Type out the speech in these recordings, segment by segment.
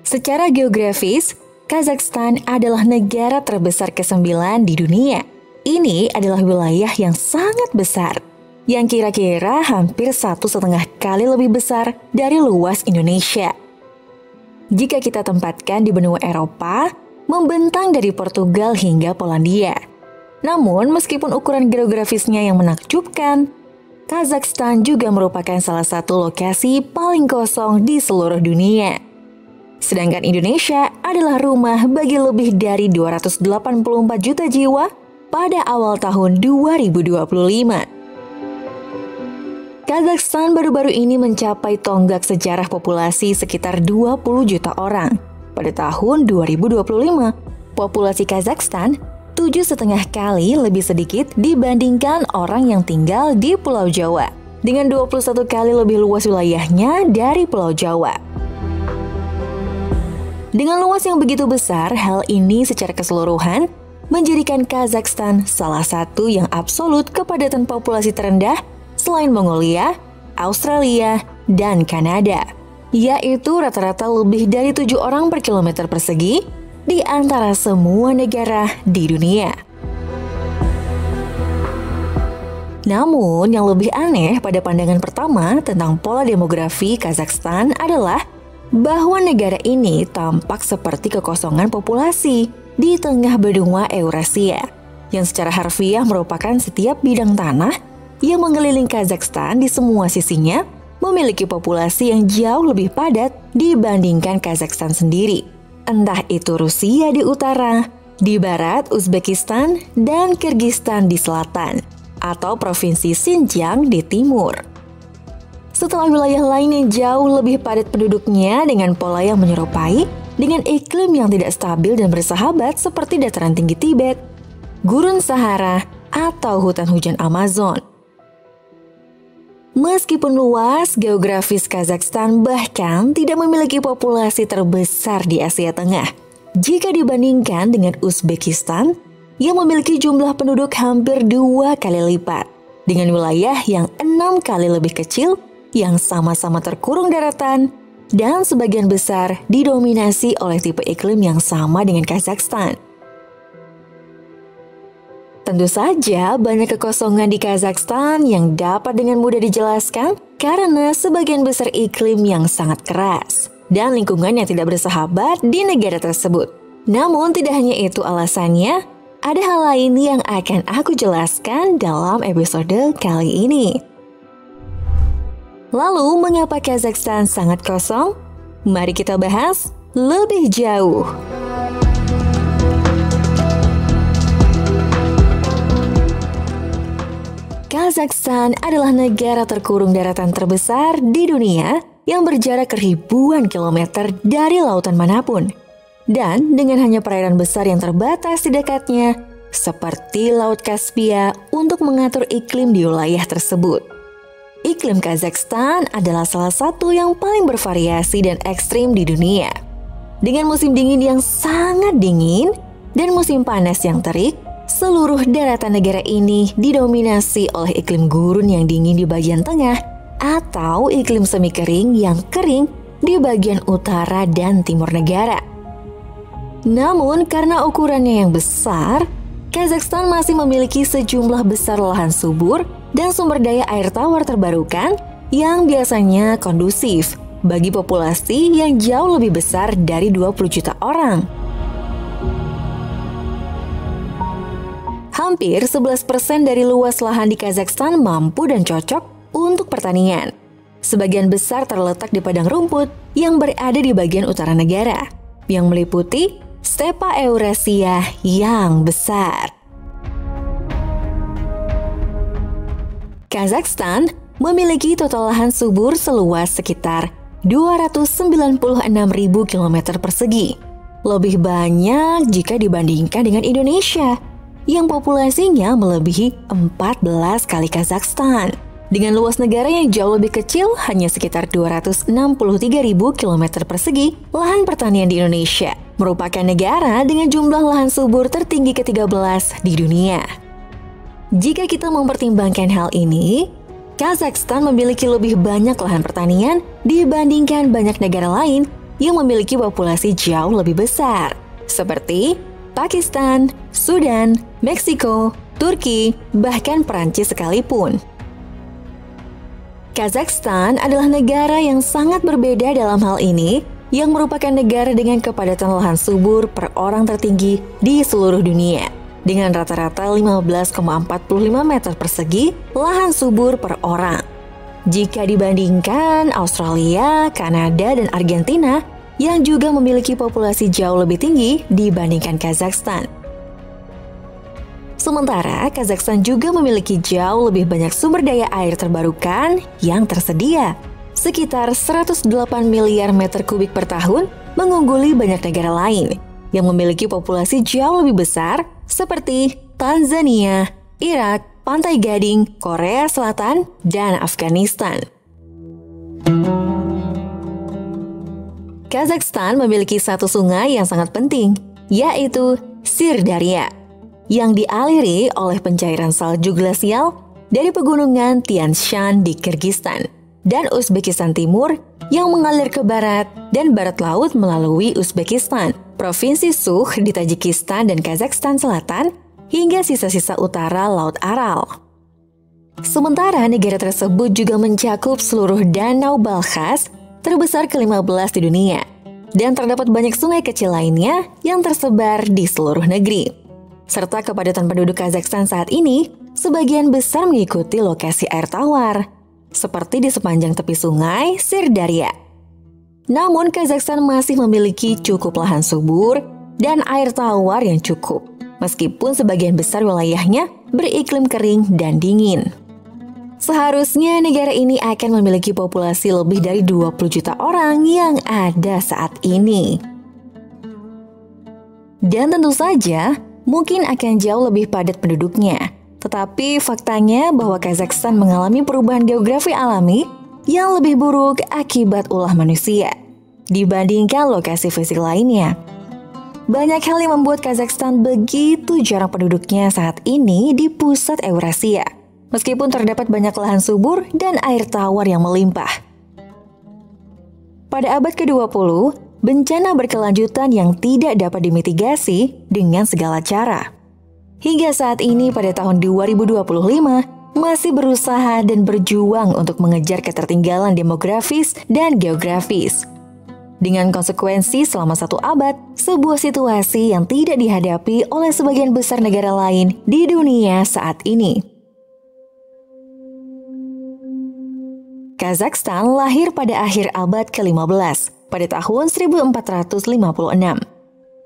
Secara geografis, Kazakhstan adalah negara terbesar ke-9 di dunia. Ini adalah wilayah yang sangat besar, yang kira-kira hampir 1,5 kali lebih besar dari luas Indonesia. Jika kita tempatkan di benua Eropa, membentang dari Portugal hingga Polandia. Namun, meskipun ukuran geografisnya yang menakjubkan, Kazakhstan juga merupakan salah satu lokasi paling kosong di seluruh dunia. Sedangkan Indonesia adalah rumah bagi lebih dari 284 juta jiwa pada awal tahun 2025. Kazakhstan baru-baru ini mencapai tonggak sejarah populasi sekitar 20 juta orang. Pada tahun 2025, populasi Kazakhstan 7,5 kali lebih sedikit dibandingkan orang yang tinggal di Pulau Jawa, dengan 21 kali lebih luas wilayahnya dari Pulau Jawa. Dengan luas yang begitu besar, hal ini secara keseluruhan menjadikan Kazakhstan salah satu yang absolut kepadatan populasi terendah selain Mongolia, Australia, dan Kanada, yaitu rata-rata lebih dari 7 orang per kilometer persegi di antara semua negara di dunia. Namun, yang lebih aneh pada pandangan pertama tentang pola demografi Kazakhstan adalah bahwa negara ini tampak seperti kekosongan populasi di tengah benua Eurasia, yang secara harfiah merupakan setiap bidang tanah yang mengelilingi Kazakhstan di semua sisinya memiliki populasi yang jauh lebih padat dibandingkan Kazakhstan sendiri. Entah itu Rusia di utara, di barat Uzbekistan, dan Kyrgyzstan di selatan, atau provinsi Xinjiang di timur. Setelah wilayah lain yang jauh lebih padat penduduknya dengan pola yang menyerupai, dengan iklim yang tidak stabil dan bersahabat seperti dataran tinggi Tibet, gurun Sahara, atau hutan hujan Amazon. Meskipun luas, geografis Kazakhstan bahkan tidak memiliki populasi terbesar di Asia Tengah. Jika dibandingkan dengan Uzbekistan yang memiliki jumlah penduduk hampir 2 kali lipat, dengan wilayah yang 6 kali lebih kecil, yang sama-sama terkurung daratan, dan sebagian besar didominasi oleh tipe iklim yang sama dengan Kazakhstan. Tentu saja banyak kekosongan di Kazakhstan yang dapat dengan mudah dijelaskan karena sebagian besar iklim yang sangat keras dan lingkungan yang tidak bersahabat di negara tersebut. Namun tidak hanya itu alasannya, ada hal lain yang akan aku jelaskan dalam episode kali ini. Lalu, mengapa Kazakhstan sangat kosong? Mari kita bahas lebih jauh. Kazakhstan adalah negara terkurung daratan terbesar di dunia yang berjarak ribuan kilometer dari lautan manapun. Dan dengan hanya perairan besar yang terbatas di dekatnya, seperti Laut Kaspia untuk mengatur iklim di wilayah tersebut. Iklim Kazakhstan adalah salah satu yang paling bervariasi dan ekstrim di dunia. Dengan musim dingin yang sangat dingin dan musim panas yang terik, seluruh daratan negara ini didominasi oleh iklim gurun yang dingin di bagian tengah atau iklim semi kering yang kering di bagian utara dan timur negara. Namun karena ukurannya yang besar, Kazakhstan masih memiliki sejumlah besar lahan subur dan sumber daya air tawar terbarukan yang biasanya kondusif bagi populasi yang jauh lebih besar dari 20 juta orang. Hampir 11% dari luas lahan di Kazakhstan mampu dan cocok untuk pertanian. Sebagian besar terletak di padang rumput yang berada di bagian utara negara, yang meliputi stepa Eurasia yang besar. Kazakhstan memiliki total lahan subur seluas sekitar 296.000 km persegi. Lebih banyak jika dibandingkan dengan Indonesia, yang populasinya melebihi 14 kali Kazakhstan. Dengan luas negara yang jauh lebih kecil, hanya sekitar 263.000 km persegi, lahan pertanian di Indonesia merupakan negara dengan jumlah lahan subur tertinggi ke-13 di dunia. Jika kita mempertimbangkan hal ini, Kazakhstan memiliki lebih banyak lahan pertanian dibandingkan banyak negara lain yang memiliki populasi jauh lebih besar, seperti Pakistan, Sudan, Meksiko, Turki, bahkan Perancis sekalipun. Kazakhstan adalah negara yang sangat berbeda dalam hal ini, yang merupakan negara dengan kepadatan lahan subur per orang tertinggi di seluruh dunia, dengan rata-rata 15,45 meter persegi lahan subur per orang. Jika dibandingkan Australia, Kanada, dan Argentina yang juga memiliki populasi jauh lebih tinggi dibandingkan Kazakhstan. Sementara Kazakhstan juga memiliki jauh lebih banyak sumber daya air terbarukan yang tersedia, sekitar 108 miliar meter kubik per tahun, mengungguli banyak negara lain yang memiliki populasi jauh lebih besar seperti Tanzania, Irak, Pantai Gading, Korea Selatan, dan Afghanistan. Kazakhstan memiliki satu sungai yang sangat penting, yaitu Sirdarya, yang dialiri oleh pencairan salju glasial dari pegunungan Tian Shan di Kyrgyzstan dan Uzbekistan Timur yang mengalir ke barat dan barat laut melalui Uzbekistan, Provinsi Sukh di Tajikistan dan Kazakhstan Selatan, hingga sisa-sisa utara Laut Aral. Sementara negara tersebut juga mencakup seluruh danau Balkhas terbesar ke-15 di dunia, dan terdapat banyak sungai kecil lainnya yang tersebar di seluruh negeri. Serta kepadatan penduduk Kazakhstan saat ini sebagian besar mengikuti lokasi air tawar, seperti di sepanjang tepi sungai Sirdarya. Namun Kazakhstan masih memiliki cukup lahan subur dan air tawar yang cukup, meskipun sebagian besar wilayahnya beriklim kering dan dingin. Seharusnya negara ini akan memiliki populasi lebih dari 20 juta orang yang ada saat ini. Dan tentu saja, mungkin akan jauh lebih padat penduduknya. Tetapi faktanya bahwa Kazakhstan mengalami perubahan geografi alami yang lebih buruk akibat ulah manusia dibandingkan lokasi fisik lainnya. Banyak hal yang membuat Kazakhstan begitu jarang penduduknya saat ini di pusat Eurasia, meskipun terdapat banyak lahan subur dan air tawar yang melimpah. Pada abad ke-20, bencana berkelanjutan yang tidak dapat dimitigasi dengan segala cara. Hingga saat ini pada tahun 2025, masih berusaha dan berjuang untuk mengejar ketertinggalan demografis dan geografis. Dengan konsekuensi selama 1 abad, sebuah situasi yang tidak dihadapi oleh sebagian besar negara lain di dunia saat ini. Kazakhstan lahir pada akhir abad ke-15, pada tahun 1456.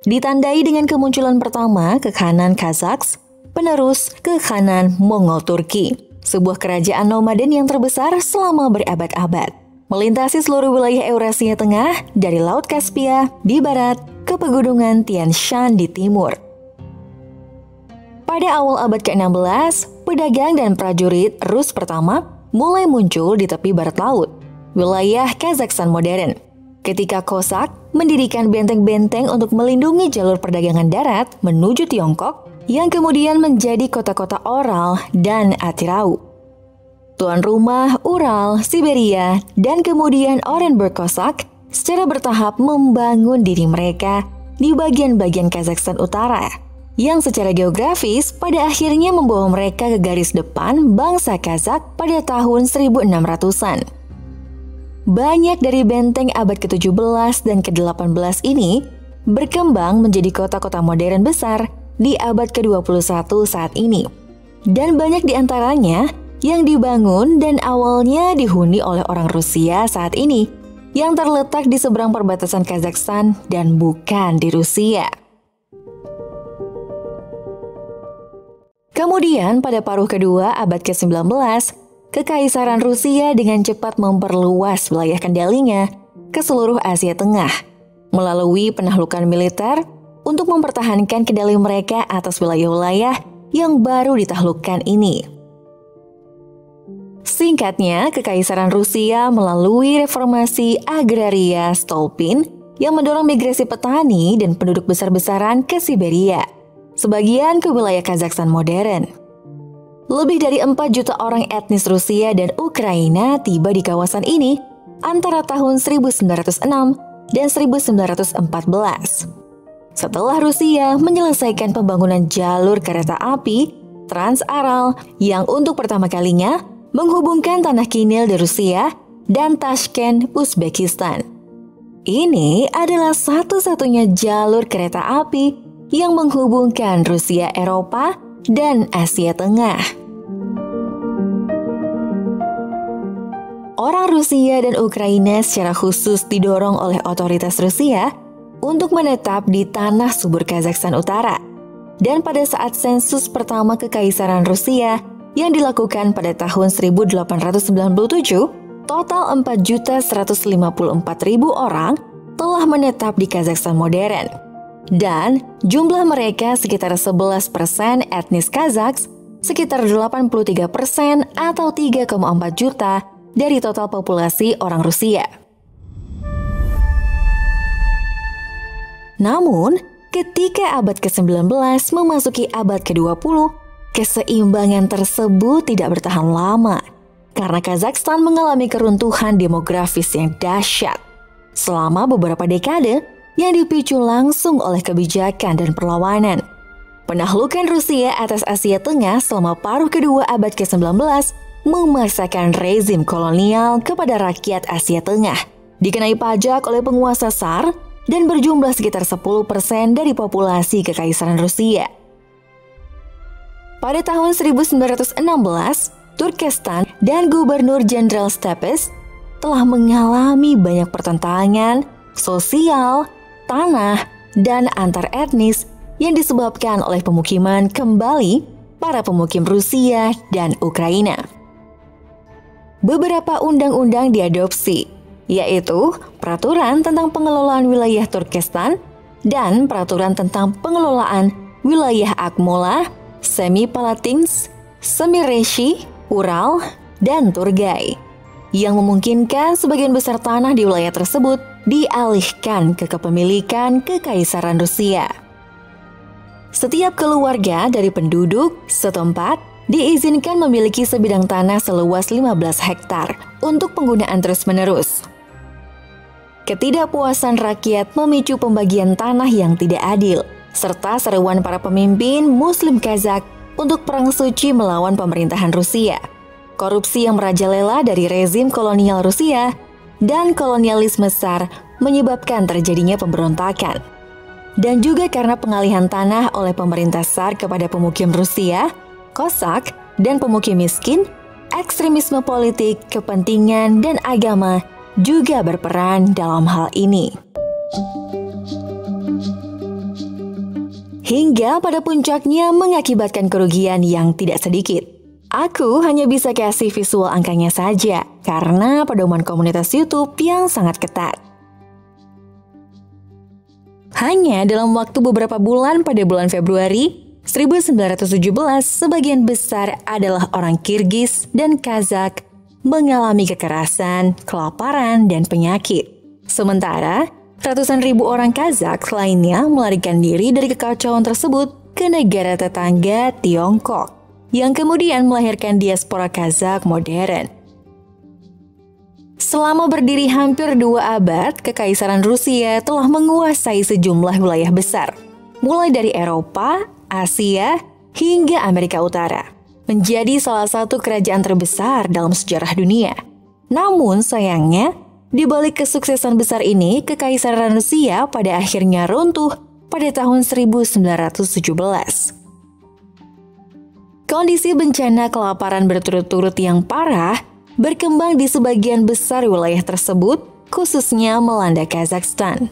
Ditandai dengan kemunculan pertama Kekhanan Kazaks, penerus Kekhanan Mongol Turki, sebuah kerajaan nomaden yang terbesar selama berabad-abad, melintasi seluruh wilayah Eurasia Tengah dari Laut Kaspia di barat ke pegunungan Tian Shan di timur. Pada awal abad ke-16, pedagang dan prajurit Rus pertama mulai muncul di tepi barat laut, wilayah Kazakhstan modern, ketika Kosak mendirikan benteng-benteng untuk melindungi jalur perdagangan darat menuju Tiongkok yang kemudian menjadi kota-kota Oral dan Atirau. Tuan rumah Ural, Siberia, dan kemudian Orenburg Kosak secara bertahap membangun diri mereka di bagian-bagian Kazakhstan Utara, yang secara geografis pada akhirnya membawa mereka ke garis depan bangsa Kazakh pada tahun 1600-an. Banyak dari benteng abad ke-17 dan ke-18 ini berkembang menjadi kota-kota modern besar di abad ke-21 saat ini. Dan banyak di antaranya yang dibangun dan awalnya dihuni oleh orang Rusia saat ini, yang terletak di seberang perbatasan Kazakhstan dan bukan di Rusia. Kemudian pada paruh kedua abad ke-19, Kekaisaran Rusia dengan cepat memperluas wilayah kendalinya ke seluruh Asia Tengah melalui penaklukan militer untuk mempertahankan kendali mereka atas wilayah-wilayah yang baru ditaklukkan ini. Singkatnya, Kekaisaran Rusia melalui reformasi agraria Stolpin yang mendorong migrasi petani dan penduduk besar-besaran ke Siberia, sebagian ke wilayah Kazakhstan modern. Lebih dari 4 juta orang etnis Rusia dan Ukraina tiba di kawasan ini antara tahun 1906 dan 1914. Setelah Rusia menyelesaikan pembangunan jalur kereta api Trans-Aral yang untuk pertama kalinya menghubungkan tanah Kinil di Rusia dan Tashkent, Uzbekistan. Ini adalah satu-satunya jalur kereta api yang menghubungkan Rusia, Eropa, dan Asia Tengah. Orang Rusia dan Ukraina secara khusus didorong oleh otoritas Rusia untuk menetap di tanah subur Kazakhstan Utara. Dan pada saat sensus pertama Kekaisaran Rusia yang dilakukan pada tahun 1897, total 4.154.000 orang telah menetap di Kazakhstan modern. Dan jumlah mereka sekitar 11% etnis Kazaks, sekitar 83% atau 3,4 juta dari total populasi orang Rusia. Namun, ketika abad ke-19 memasuki abad ke-20, keseimbangan tersebut tidak bertahan lama karena Kazakhstan mengalami keruntuhan demografis yang dahsyat selama beberapa dekade yang dipicu langsung oleh kebijakan dan perlawanan. Penaklukan Rusia atas Asia Tengah selama paruh kedua abad ke-19 memaksakan rezim kolonial kepada rakyat Asia Tengah, dikenai pajak oleh penguasa Tsar dan berjumlah sekitar 10% dari populasi Kekaisaran Rusia. Pada tahun 1916, Turkestan dan Gubernur Jenderal Stepes telah mengalami banyak pertentangan sosial, tanah, dan antar etnis yang disebabkan oleh pemukiman kembali para pemukim Rusia dan Ukraina. Beberapa undang-undang diadopsi, yaitu Peraturan tentang Pengelolaan Wilayah Turkestan dan Peraturan tentang Pengelolaan Wilayah Akmola, Semipalatinsk, Semireshi, Ural, dan Turgai, yang memungkinkan sebagian besar tanah di wilayah tersebut dialihkan ke kepemilikan Kekaisaran Rusia. Setiap keluarga dari penduduk setempat diizinkan memiliki sebidang tanah seluas 15 hektar untuk penggunaan terus-menerus. Ketidakpuasan rakyat memicu pembagian tanah yang tidak adil, serta seruan para pemimpin Muslim Kazakh untuk perang suci melawan pemerintahan Rusia. Korupsi yang merajalela dari rezim kolonial Rusia dan kolonialisme Tsar menyebabkan terjadinya pemberontakan. Dan juga karena pengalihan tanah oleh pemerintah Tsar kepada pemukim Rusia, Kosak, dan pemukim miskin, ekstremisme politik, kepentingan, dan agama juga berperan dalam hal ini. Hingga pada puncaknya mengakibatkan kerugian yang tidak sedikit. Aku hanya bisa kasih visual angkanya saja karena pedoman komunitas YouTube yang sangat ketat. Hanya dalam waktu beberapa bulan pada bulan Februari 1917, sebagian besar adalah orang Kirgiz dan Kazakh mengalami kekerasan, kelaparan, dan penyakit. Sementara, ratusan ribu orang Kazakh lainnya melarikan diri dari kekacauan tersebut ke negara tetangga Tiongkok, yang kemudian melahirkan diaspora Kazakh modern. Selama berdiri hampir 2 abad, Kekaisaran Rusia telah menguasai sejumlah wilayah besar, mulai dari Eropa, Asia, hingga Amerika Utara, menjadi salah satu kerajaan terbesar dalam sejarah dunia. Namun sayangnya, di balik kesuksesan besar ini, Kekaisaran Rusia pada akhirnya runtuh pada tahun 1917. Kondisi bencana kelaparan berturut-turut yang parah berkembang di sebagian besar wilayah tersebut, khususnya melanda Kazakhstan.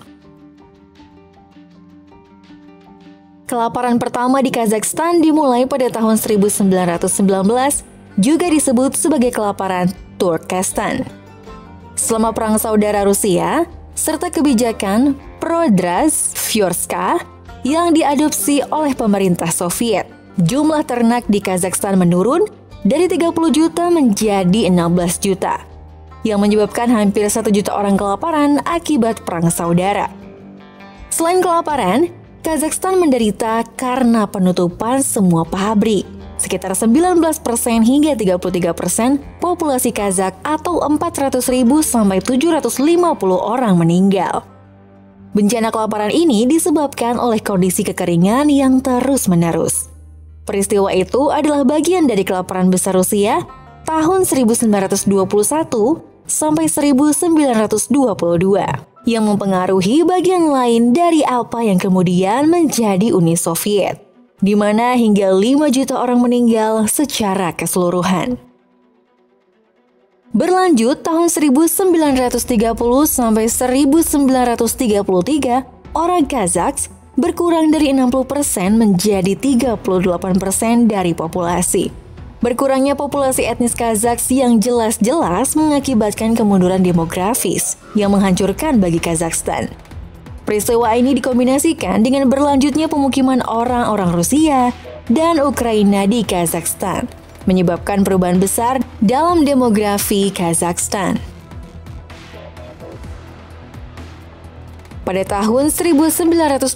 Kelaparan pertama di Kazakhstan dimulai pada tahun 1919, juga disebut sebagai kelaparan Turkestan. Selama Perang Saudara Rusia, serta kebijakan Prodrazvyorska yang diadopsi oleh pemerintah Soviet, jumlah ternak di Kazakhstan menurun dari 30 juta menjadi 16 juta, yang menyebabkan hampir 1 juta orang kelaparan akibat Perang Saudara. Selain kelaparan, Kazakhstan menderita karena penutupan semua pabrik, sekitar 19% hingga 33% populasi Kazakh atau 400.000 sampai 750 orang meninggal. Bencana kelaparan ini disebabkan oleh kondisi kekeringan yang terus-menerus. Peristiwa itu adalah bagian dari kelaparan besar Rusia tahun 1921 sampai 1922 yang mempengaruhi bagian lain dari apa yang kemudian menjadi Uni Soviet, di mana hingga 5 juta orang meninggal secara keseluruhan. Berlanjut tahun 1930 sampai 1933, orang Kazakh berkurang dari 60% menjadi 38% dari populasi. Berkurangnya populasi etnis Kazakh yang jelas-jelas mengakibatkan kemunduran demografis yang menghancurkan bagi Kazakhstan. Peristiwa ini dikombinasikan dengan berlanjutnya pemukiman orang-orang Rusia dan Ukraina di Kazakhstan, menyebabkan perubahan besar dalam demografi Kazakhstan. Pada tahun 1926,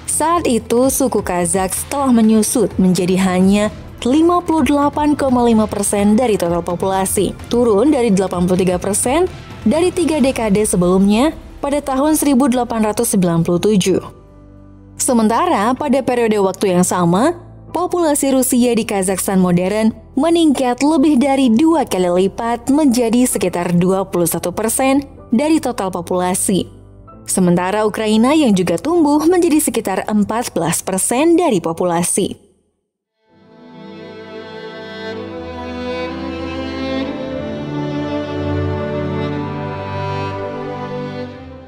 saat itu suku Kazakh telah menyusut menjadi hanya 58,5% dari total populasi, turun dari 83% dari 3 dekade sebelumnya pada tahun 1897. Sementara pada periode waktu yang sama, populasi Rusia di Kazakhstan modern meningkat lebih dari 2 kali lipat menjadi sekitar 21% dari total populasi. Sementara Ukraina yang juga tumbuh menjadi sekitar 14% dari populasi.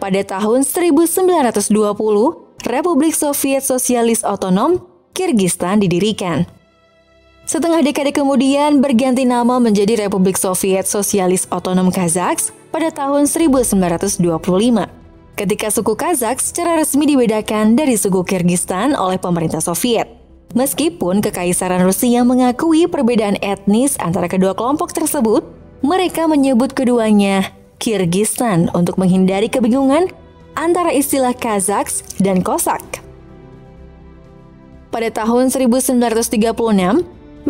Pada tahun 1920, Republik Soviet Sosialis Otonom Kirgistan didirikan. Setengah dekade kemudian berganti nama menjadi Republik Soviet Sosialis Otonom Kazakh pada tahun 1925. Ketika suku Kazakh secara resmi dibedakan dari suku Kirgistan oleh pemerintah Soviet. Meskipun Kekaisaran Rusia mengakui perbedaan etnis antara kedua kelompok tersebut, mereka menyebut keduanya Kirgistan untuk menghindari kebingungan antara istilah Kazakh dan Kosak. Pada tahun 1936,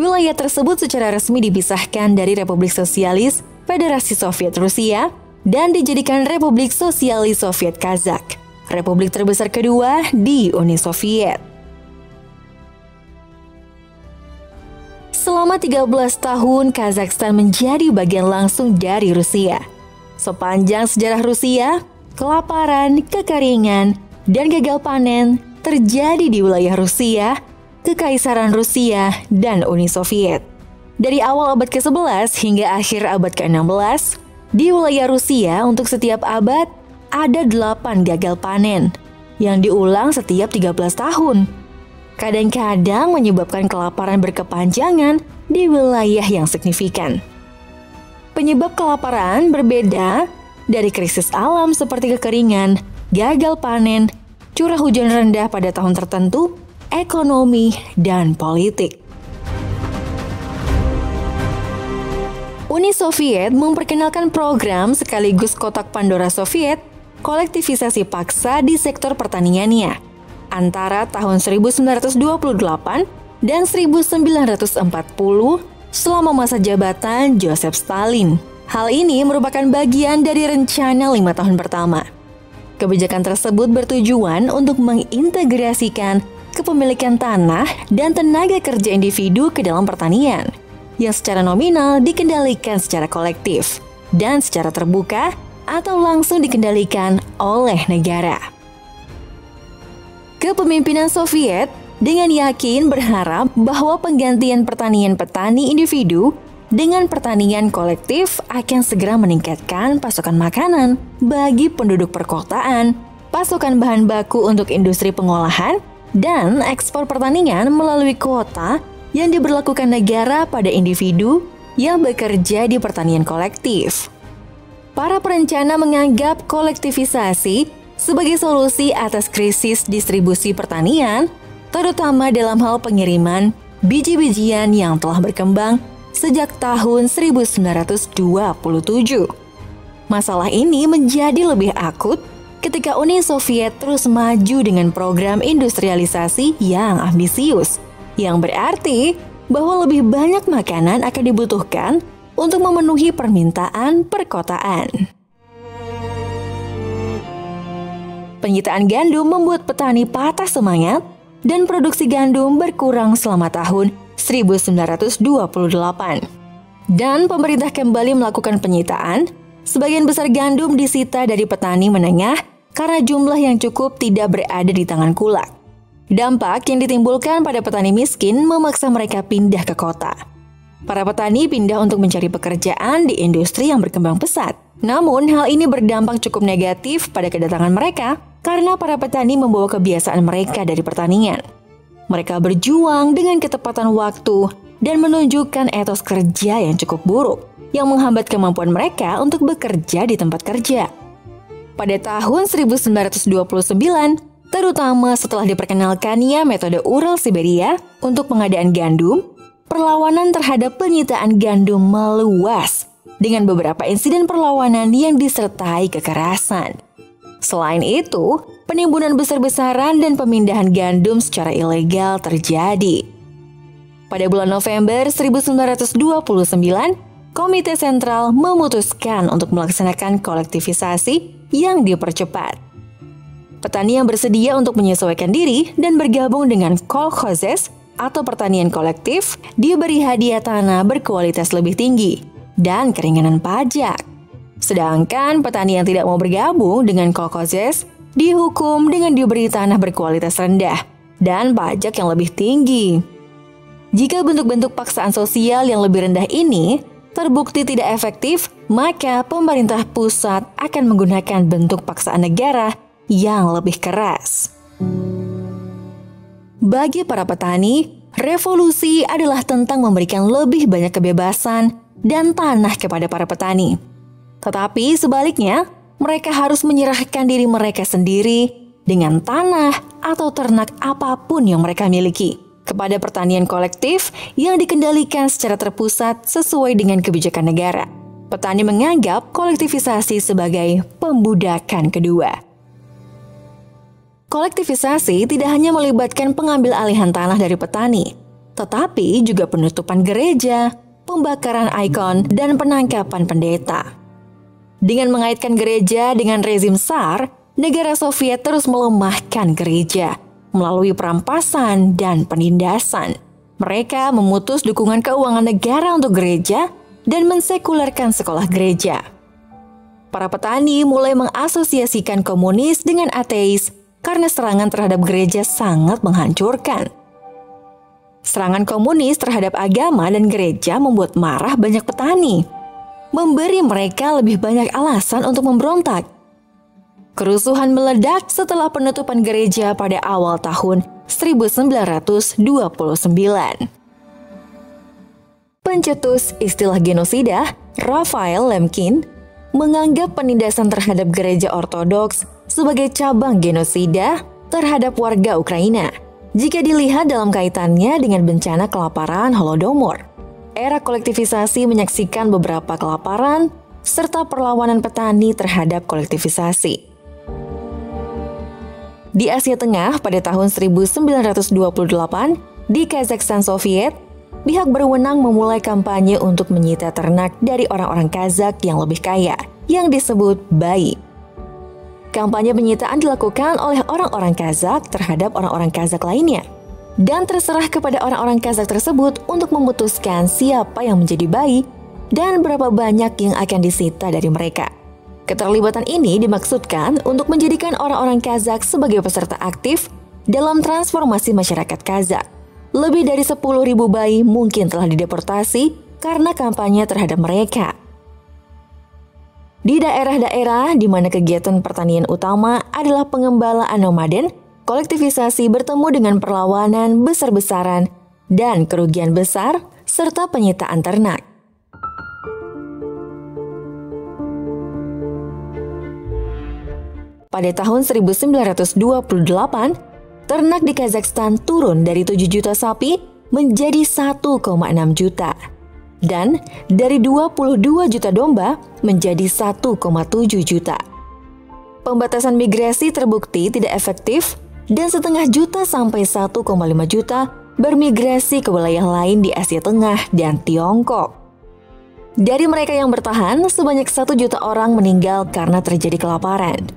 wilayah tersebut secara resmi dipisahkan dari Republik Sosialis Federasi Soviet Rusia dan dijadikan Republik Sosialis Soviet Kazakh, republik terbesar kedua di Uni Soviet. Selama 13 tahun, Kazakhstan menjadi bagian langsung dari Rusia. Sepanjang sejarah Rusia, kelaparan, kekeringan, dan gagal panen terjadi di wilayah Rusia, Kekaisaran Rusia, dan Uni Soviet. Dari awal abad ke-11 hingga akhir abad ke-16, di wilayah Rusia untuk setiap abad ada 8 gagal panen yang diulang setiap 13 tahun. Kadang-kadang menyebabkan kelaparan berkepanjangan di wilayah yang signifikan. Penyebab kelaparan berbeda dari krisis alam seperti kekeringan, gagal panen, curah hujan rendah pada tahun tertentu, ekonomi, dan politik. Uni Soviet memperkenalkan program sekaligus kotak Pandora Soviet, kolektivisasi paksa di sektor pertaniannya, antara tahun 1928 dan 1940 selama masa jabatan Joseph Stalin. Hal ini merupakan bagian dari rencana 5 tahun pertama. Kebijakan tersebut bertujuan untuk mengintegrasikan kepemilikan tanah dan tenaga kerja individu ke dalam pertanian, yang secara nominal dikendalikan secara kolektif dan secara terbuka atau langsung dikendalikan oleh negara. Kepemimpinan Soviet dengan yakin berharap bahwa penggantian pertanian petani individu dengan pertanian kolektif akan segera meningkatkan pasokan makanan bagi penduduk perkotaan, pasokan bahan baku untuk industri pengolahan, dan ekspor pertanian melalui kuota yang diberlakukan negara pada individu yang bekerja di pertanian kolektif. Para perencana menganggap kolektivisasi sebagai solusi atas krisis distribusi pertanian, terutama dalam hal pengiriman biji-bijian yang telah berkembang sejak tahun 1927. Masalah ini menjadi lebih akut ketika Uni Soviet terus maju dengan program industrialisasi yang ambisius, yang berarti bahwa lebih banyak makanan akan dibutuhkan untuk memenuhi permintaan perkotaan. Penyitaan gandum membuat petani patah semangat dan produksi gandum berkurang selama tahun 1928. Dan pemerintah kembali melakukan penyitaan. Sebagian besar gandum disita dari petani menengah karena jumlah yang cukup tidak berada di tangan kulak. Dampak yang ditimbulkan pada petani miskin memaksa mereka pindah ke kota. Para petani pindah untuk mencari pekerjaan di industri yang berkembang pesat. Namun, hal ini berdampak cukup negatif pada kedatangan mereka karena para petani membawa kebiasaan mereka dari pertanian. Mereka berjuang dengan ketepatan waktu dan menunjukkan etos kerja yang cukup buruk, yang menghambat kemampuan mereka untuk bekerja di tempat kerja. Pada tahun 1929, terutama setelah diperkenalkannya metode Ural-Siberia untuk pengadaan gandum, perlawanan terhadap penyitaan gandum meluas dengan beberapa insiden perlawanan yang disertai kekerasan. Selain itu, penimbunan besar-besaran dan pemindahan gandum secara ilegal terjadi. Pada bulan November 1929, Komite Sentral memutuskan untuk melaksanakan kolektivisasi yang dipercepat. Petani yang bersedia untuk menyesuaikan diri dan bergabung dengan kolkhozes atau pertanian kolektif diberi hadiah tanah berkualitas lebih tinggi dan keringanan pajak. Sedangkan petani yang tidak mau bergabung dengan kolkhozes dihukum dengan diberi tanah berkualitas rendah dan pajak yang lebih tinggi. Jika bentuk-bentuk paksaan sosial yang lebih rendah ini terbukti tidak efektif, maka pemerintah pusat akan menggunakan bentuk paksaan negara yang lebih keras. Bagi para petani, revolusi adalah tentang memberikan lebih banyak kebebasan dan tanah kepada para petani. Tetapi sebaliknya, mereka harus menyerahkan diri mereka sendiri dengan tanah atau ternak apapun yang mereka miliki kepada pertanian kolektif yang dikendalikan secara terpusat sesuai dengan kebijakan negara. Petani menganggap kolektivisasi sebagai pembudakan kedua. Kolektivisasi tidak hanya melibatkan pengambil alihan tanah dari petani, tetapi juga penutupan gereja, pembakaran ikon, dan penangkapan pendeta. Dengan mengaitkan gereja dengan rezim Tsar, negara Soviet terus melemahkan gereja melalui perampasan dan penindasan. Mereka memutus dukungan keuangan negara untuk gereja dan mensekulerkan sekolah gereja. Para petani mulai mengasosiasikan komunis dengan ateis karena serangan terhadap gereja sangat menghancurkan. Serangan komunis terhadap agama dan gereja membuat marah banyak petani, memberi mereka lebih banyak alasan untuk memberontak. Kerusuhan meledak setelah penutupan gereja pada awal tahun 1929. Pencetus istilah genosida, Raphael Lemkin, menganggap penindasan terhadap gereja Ortodoks sebagai cabang genosida terhadap warga Ukraina jika dilihat dalam kaitannya dengan bencana kelaparan Holodomor. Era kolektivisasi menyaksikan beberapa kelaparan serta perlawanan petani terhadap kolektivisasi. Di Asia Tengah pada tahun 1928, di Kazakhstan Soviet, pihak berwenang memulai kampanye untuk menyita ternak dari orang-orang Kazakh yang lebih kaya, yang disebut Bai. Kampanye penyitaan dilakukan oleh orang-orang Kazakh terhadap orang-orang Kazakh lainnya, dan terserah kepada orang-orang Kazakh tersebut untuk memutuskan siapa yang menjadi Bai dan berapa banyak yang akan disita dari mereka. Keterlibatan ini dimaksudkan untuk menjadikan orang-orang Kazakh sebagai peserta aktif dalam transformasi masyarakat Kazakh. Lebih dari 10.000 Bai mungkin telah dideportasi karena kampanye terhadap mereka. Di daerah-daerah di mana kegiatan pertanian utama adalah pengembalaan nomaden, kolektivisasi bertemu dengan perlawanan besar-besaran dan kerugian besar serta penyitaan ternak. Pada tahun 1928, ternak di Kazakhstan turun dari 7 juta sapi menjadi 1,6 juta. Dan dari 22 juta domba menjadi 1,7 juta. Pembatasan migrasi terbukti tidak efektif dan 0,5 juta sampai 1,5 juta bermigrasi ke wilayah lain di Asia Tengah dan Tiongkok. Dari mereka yang bertahan, sebanyak 1 juta orang meninggal karena terjadi kelaparan.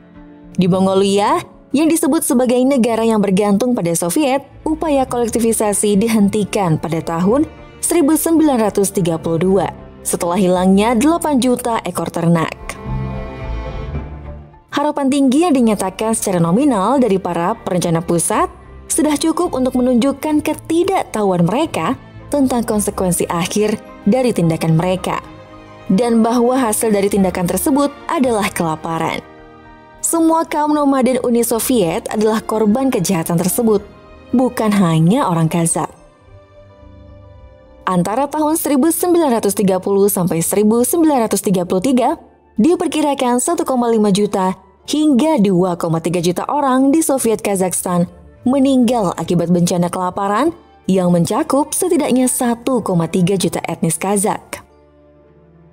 Di Mongolia, yang disebut sebagai negara yang bergantung pada Soviet, upaya kolektivisasi dihentikan pada tahun 1932 setelah hilangnya 8 juta ekor ternak. Harapan tinggi yang dinyatakan secara nominal dari para perencana pusat sudah cukup untuk menunjukkan ketidaktahuan mereka tentang konsekuensi akhir dari tindakan mereka, dan bahwa hasil dari tindakan tersebut adalah kelaparan. Semua kaum nomaden Uni Soviet adalah korban kejahatan tersebut, bukan hanya orang Kazakh. Antara tahun 1930 sampai 1933, diperkirakan 1,5 juta hingga 2,3 juta orang di Soviet Kazakhstan meninggal akibat bencana kelaparan yang mencakup setidaknya 1,3 juta etnis Kazakh.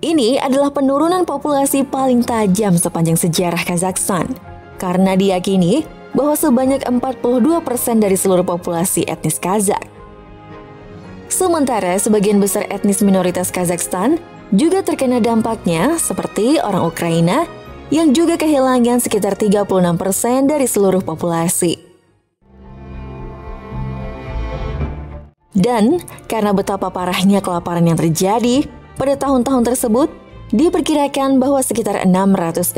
Ini adalah penurunan populasi paling tajam sepanjang sejarah Kazakhstan, karena diyakini bahwa sebanyak 42% dari seluruh populasi etnis Kazakh. Sementara sebagian besar etnis minoritas Kazakhstan juga terkena dampaknya, seperti orang Ukraina yang juga kehilangan sekitar 36% dari seluruh populasi. Dan karena betapa parahnya kelaparan yang terjadi pada tahun-tahun tersebut, diperkirakan bahwa sekitar 665.000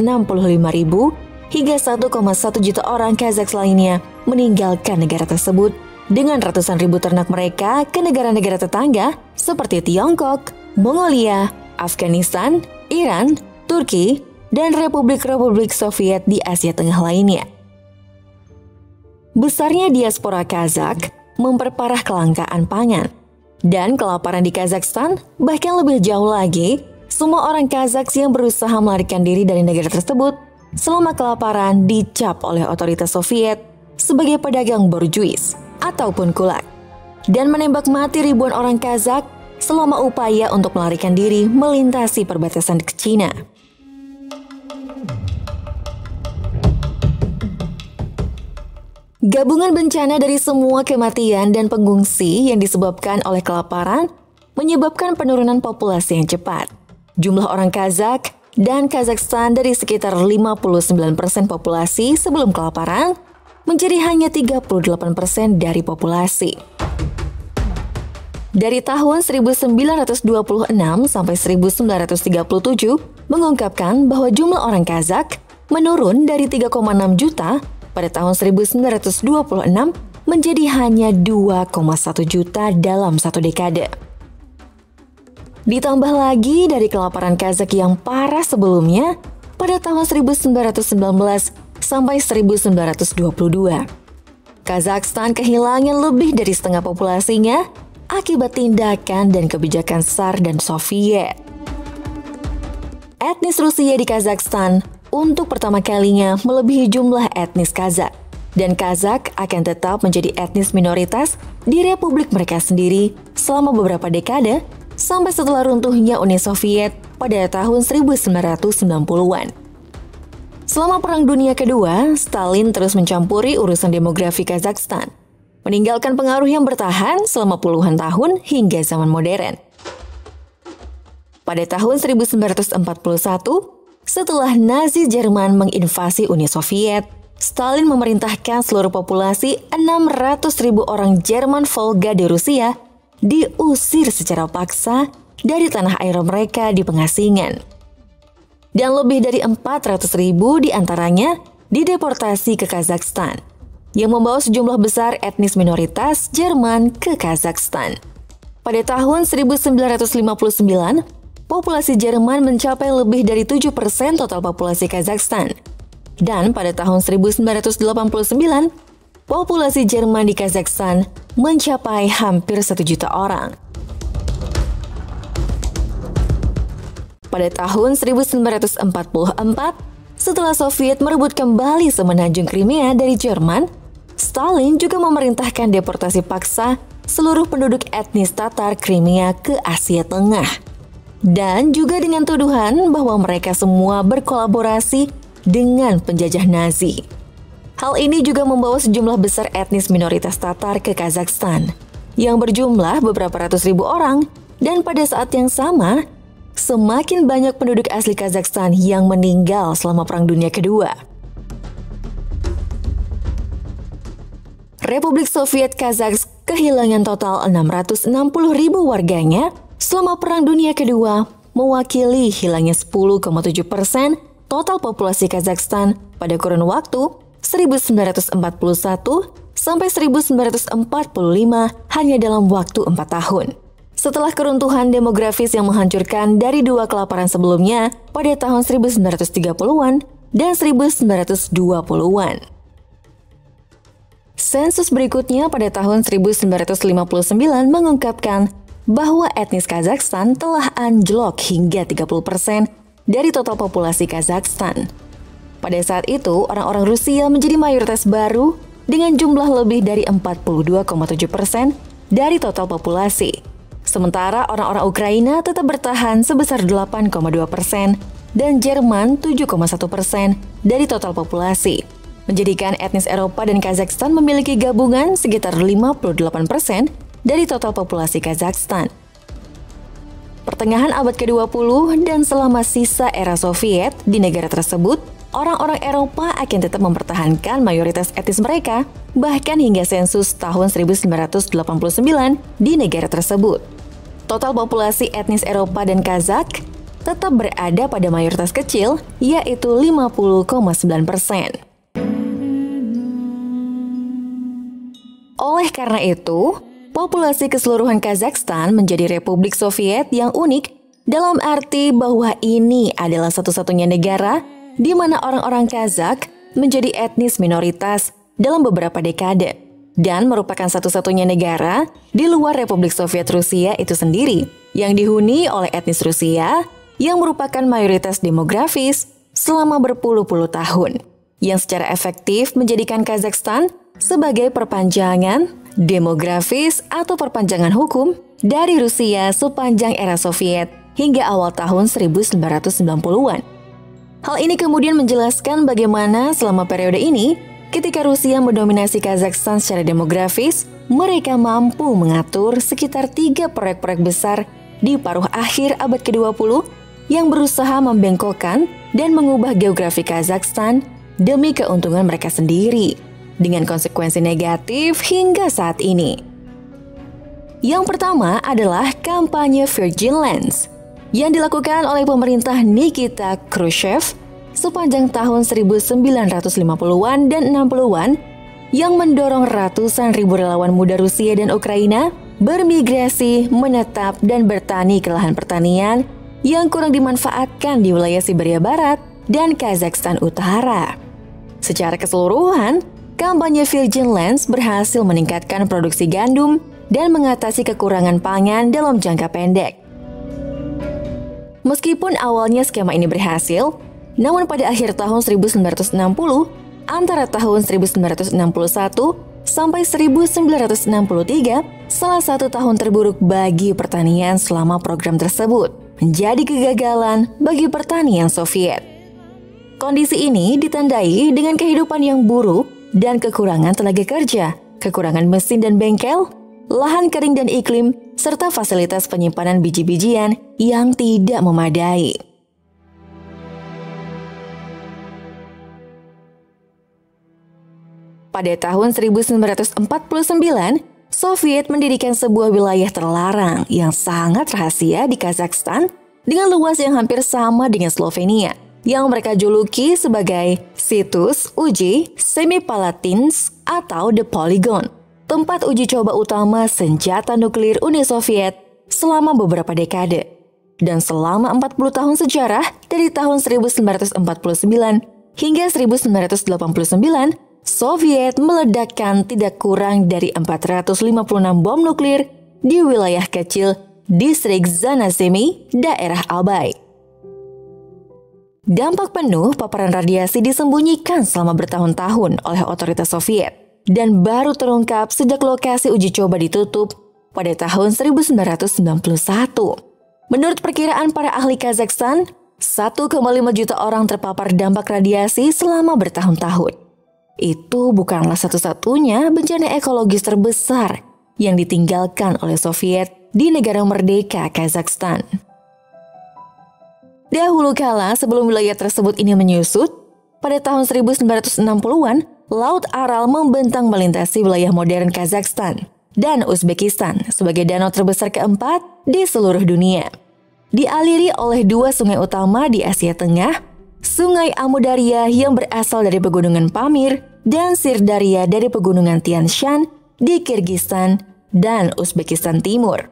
hingga 1,1 juta orang Kazakh lainnya meninggalkan negara tersebut dengan ratusan ribu ternak mereka ke negara-negara tetangga seperti Tiongkok, Mongolia, Afghanistan, Iran, Turki, dan Republik-Republik Soviet di Asia Tengah lainnya. Besarnya diaspora Kazakh memperparah kelangkaan pangan, dan kelaparan di Kazakhstan bahkan lebih jauh lagi. Semua orang Kazakh yang berusaha melarikan diri dari negara tersebut selama kelaparan dicap oleh otoritas Soviet sebagai pedagang borjuis ataupun kulak, dan menembak mati ribuan orang Kazakh selama upaya untuk melarikan diri melintasi perbatasan ke Cina. Gabungan bencana dari semua kematian dan pengungsi yang disebabkan oleh kelaparan menyebabkan penurunan populasi yang cepat. Jumlah orang Kazakh dan Kazakhstan dari sekitar 59% populasi sebelum kelaparan menjadi hanya 38% dari populasi. Dari tahun 1926 sampai 1937 mengungkapkan bahwa jumlah orang Kazakh menurun dari 3,6 juta pada tahun 1926 menjadi hanya 2,1 juta dalam satu dekade. Ditambah lagi dari kelaparan Kazakh yang parah sebelumnya pada tahun 1919 sampai 1922. Kazakhstan kehilangan lebih dari setengah populasinya akibat tindakan dan kebijakan SAR dan Soviet. Etnis Rusia di Kazakhstan untuk pertama kalinya melebihi jumlah etnis Kazakh, dan Kazakh akan tetap menjadi etnis minoritas di republik mereka sendiri selama beberapa dekade sampai setelah runtuhnya Uni Soviet pada tahun 1990-an. Selama Perang Dunia Kedua, Stalin terus mencampuri urusan demografi Kazakhstan, meninggalkan pengaruh yang bertahan selama puluhan tahun hingga zaman modern. Pada tahun 1941, setelah Nazi Jerman menginvasi Uni Soviet, Stalin memerintahkan seluruh populasi 600.000 orang Jerman Volga di Rusia diusir secara paksa dari tanah air mereka di pengasingan. Dan lebih dari 400.000 diantaranya dideportasi ke Kazakhstan, yang membawa sejumlah besar etnis minoritas Jerman ke Kazakhstan. Pada tahun 1959, populasi Jerman mencapai lebih dari 7% total populasi Kazakhstan. Dan pada tahun 1989, populasi Jerman di Kazakhstan mencapai hampir 1 juta orang. Pada tahun 1944, setelah Soviet merebut kembali semenanjung Crimea dari Jerman, Stalin juga memerintahkan deportasi paksa seluruh penduduk etnis Tatar Crimea ke Asia Tengah. Dan juga dengan tuduhan bahwa mereka semua berkolaborasi dengan penjajah Nazi. Hal ini juga membawa sejumlah besar etnis minoritas Tatar ke Kazakhstan. yang berjumlah beberapa ratus ribu orang, dan pada saat yang sama, semakin banyak penduduk asli Kazakhstan yang meninggal selama Perang Dunia Kedua. Republik Soviet Kazakh kehilangan total 660 ribu warganya selama Perang Dunia Kedua, mewakili hilangnya 10,7% total populasi Kazakhstan pada kurun waktu 1941 sampai 1945 hanya dalam waktu 4 tahun. Setelah keruntuhan demografis yang menghancurkan dari dua kelaparan sebelumnya pada tahun 1930-an dan 1920-an. Sensus berikutnya pada tahun 1959 mengungkapkan bahwa etnis Kazakhstan telah anjlok hingga 30% dari total populasi Kazakhstan. Pada saat itu, orang-orang Rusia menjadi mayoritas baru dengan jumlah lebih dari 42,7% dari total populasi. Sementara orang-orang Ukraina tetap bertahan sebesar 8,2% dan Jerman 7,1% dari total populasi, menjadikan etnis Eropa dan Kazakhstan memiliki gabungan sekitar 58% dari total populasi Kazakhstan. Pertengahan abad ke-20 dan selama sisa era Soviet di negara tersebut, orang-orang Eropa akan tetap mempertahankan mayoritas etnis mereka, bahkan hingga sensus tahun 1989 di negara tersebut. Total populasi etnis Eropa dan Kazakh tetap berada pada mayoritas kecil, yaitu 50,9%. Oleh karena itu, populasi keseluruhan Kazakhstan menjadi Republik Soviet yang unik dalam arti bahwa ini adalah satu-satunya negara di mana orang-orang Kazakh menjadi etnis minoritas dalam beberapa dekade dan merupakan satu-satunya negara di luar Republik Soviet Rusia itu sendiri yang dihuni oleh etnis Rusia yang merupakan mayoritas demografis selama berpuluh-puluh tahun, yang secara efektif menjadikan Kazakhstan sebagai perpanjangan demografis atau perpanjangan hukum dari Rusia sepanjang era Soviet hingga awal tahun 1990-an. Hal ini kemudian menjelaskan bagaimana selama periode ini, ketika Rusia mendominasi Kazakhstan secara demografis, mereka mampu mengatur sekitar 3 proyek-proyek besar di paruh akhir abad ke-20 yang berusaha membengkokkan dan mengubah geografi Kazakhstan demi keuntungan mereka sendiri, dengan konsekuensi negatif hingga saat ini. Yang pertama adalah kampanye Virgin Lands yang dilakukan oleh pemerintah Nikita Khrushchev sepanjang tahun 1950-an dan 60-an yang mendorong ratusan ribu relawan muda Rusia dan Ukraina bermigrasi, menetap, dan bertani ke lahan pertanian yang kurang dimanfaatkan di wilayah Siberia Barat dan Kazakhstan Utara. Secara keseluruhan, kampanye Virgin Lands berhasil meningkatkan produksi gandum dan mengatasi kekurangan pangan dalam jangka pendek. Meskipun awalnya skema ini berhasil, namun pada akhir tahun 1960, antara tahun 1961 sampai 1963, salah satu tahun terburuk bagi pertanian selama program tersebut, menjadi kegagalan bagi pertanian Soviet. Kondisi ini ditandai dengan kehidupan yang buruk dan kekurangan tenaga kerja, kekurangan mesin dan bengkel, lahan kering dan iklim, serta fasilitas penyimpanan biji-bijian yang tidak memadai. Pada tahun 1949, Soviet mendirikan sebuah wilayah terlarang yang sangat rahasia di Kazakhstan dengan luas yang hampir sama dengan Slovenia, yang mereka juluki sebagai situs uji Semipalatinsk atau The Polygon, tempat uji coba utama senjata nuklir Uni Soviet selama beberapa dekade. Dan selama 40 tahun sejarah dari tahun 1949 hingga 1989, Soviet meledakkan tidak kurang dari 456 bom nuklir di wilayah kecil distrik Zanazemi, daerah Albai. Dampak penuh paparan radiasi disembunyikan selama bertahun-tahun oleh otoritas Soviet dan baru terungkap sejak lokasi uji coba ditutup pada tahun 1991. Menurut perkiraan para ahli Kazakhstan, 1,5 juta orang terpapar dampak radiasi selama bertahun-tahun. Itu bukanlah satu-satunya bencana ekologis terbesar yang ditinggalkan oleh Soviet di negara merdeka Kazakhstan. Dahulu kala sebelum wilayah tersebut ini menyusut, pada tahun 1960-an, Laut Aral membentang melintasi wilayah modern Kazakhstan dan Uzbekistan sebagai danau terbesar keempat di seluruh dunia. Dialiri oleh dua sungai utama di Asia Tengah, Sungai Amudarya yang berasal dari pegunungan Pamir dan Sirdarya dari pegunungan Tian Shan di Kirgistan dan Uzbekistan Timur.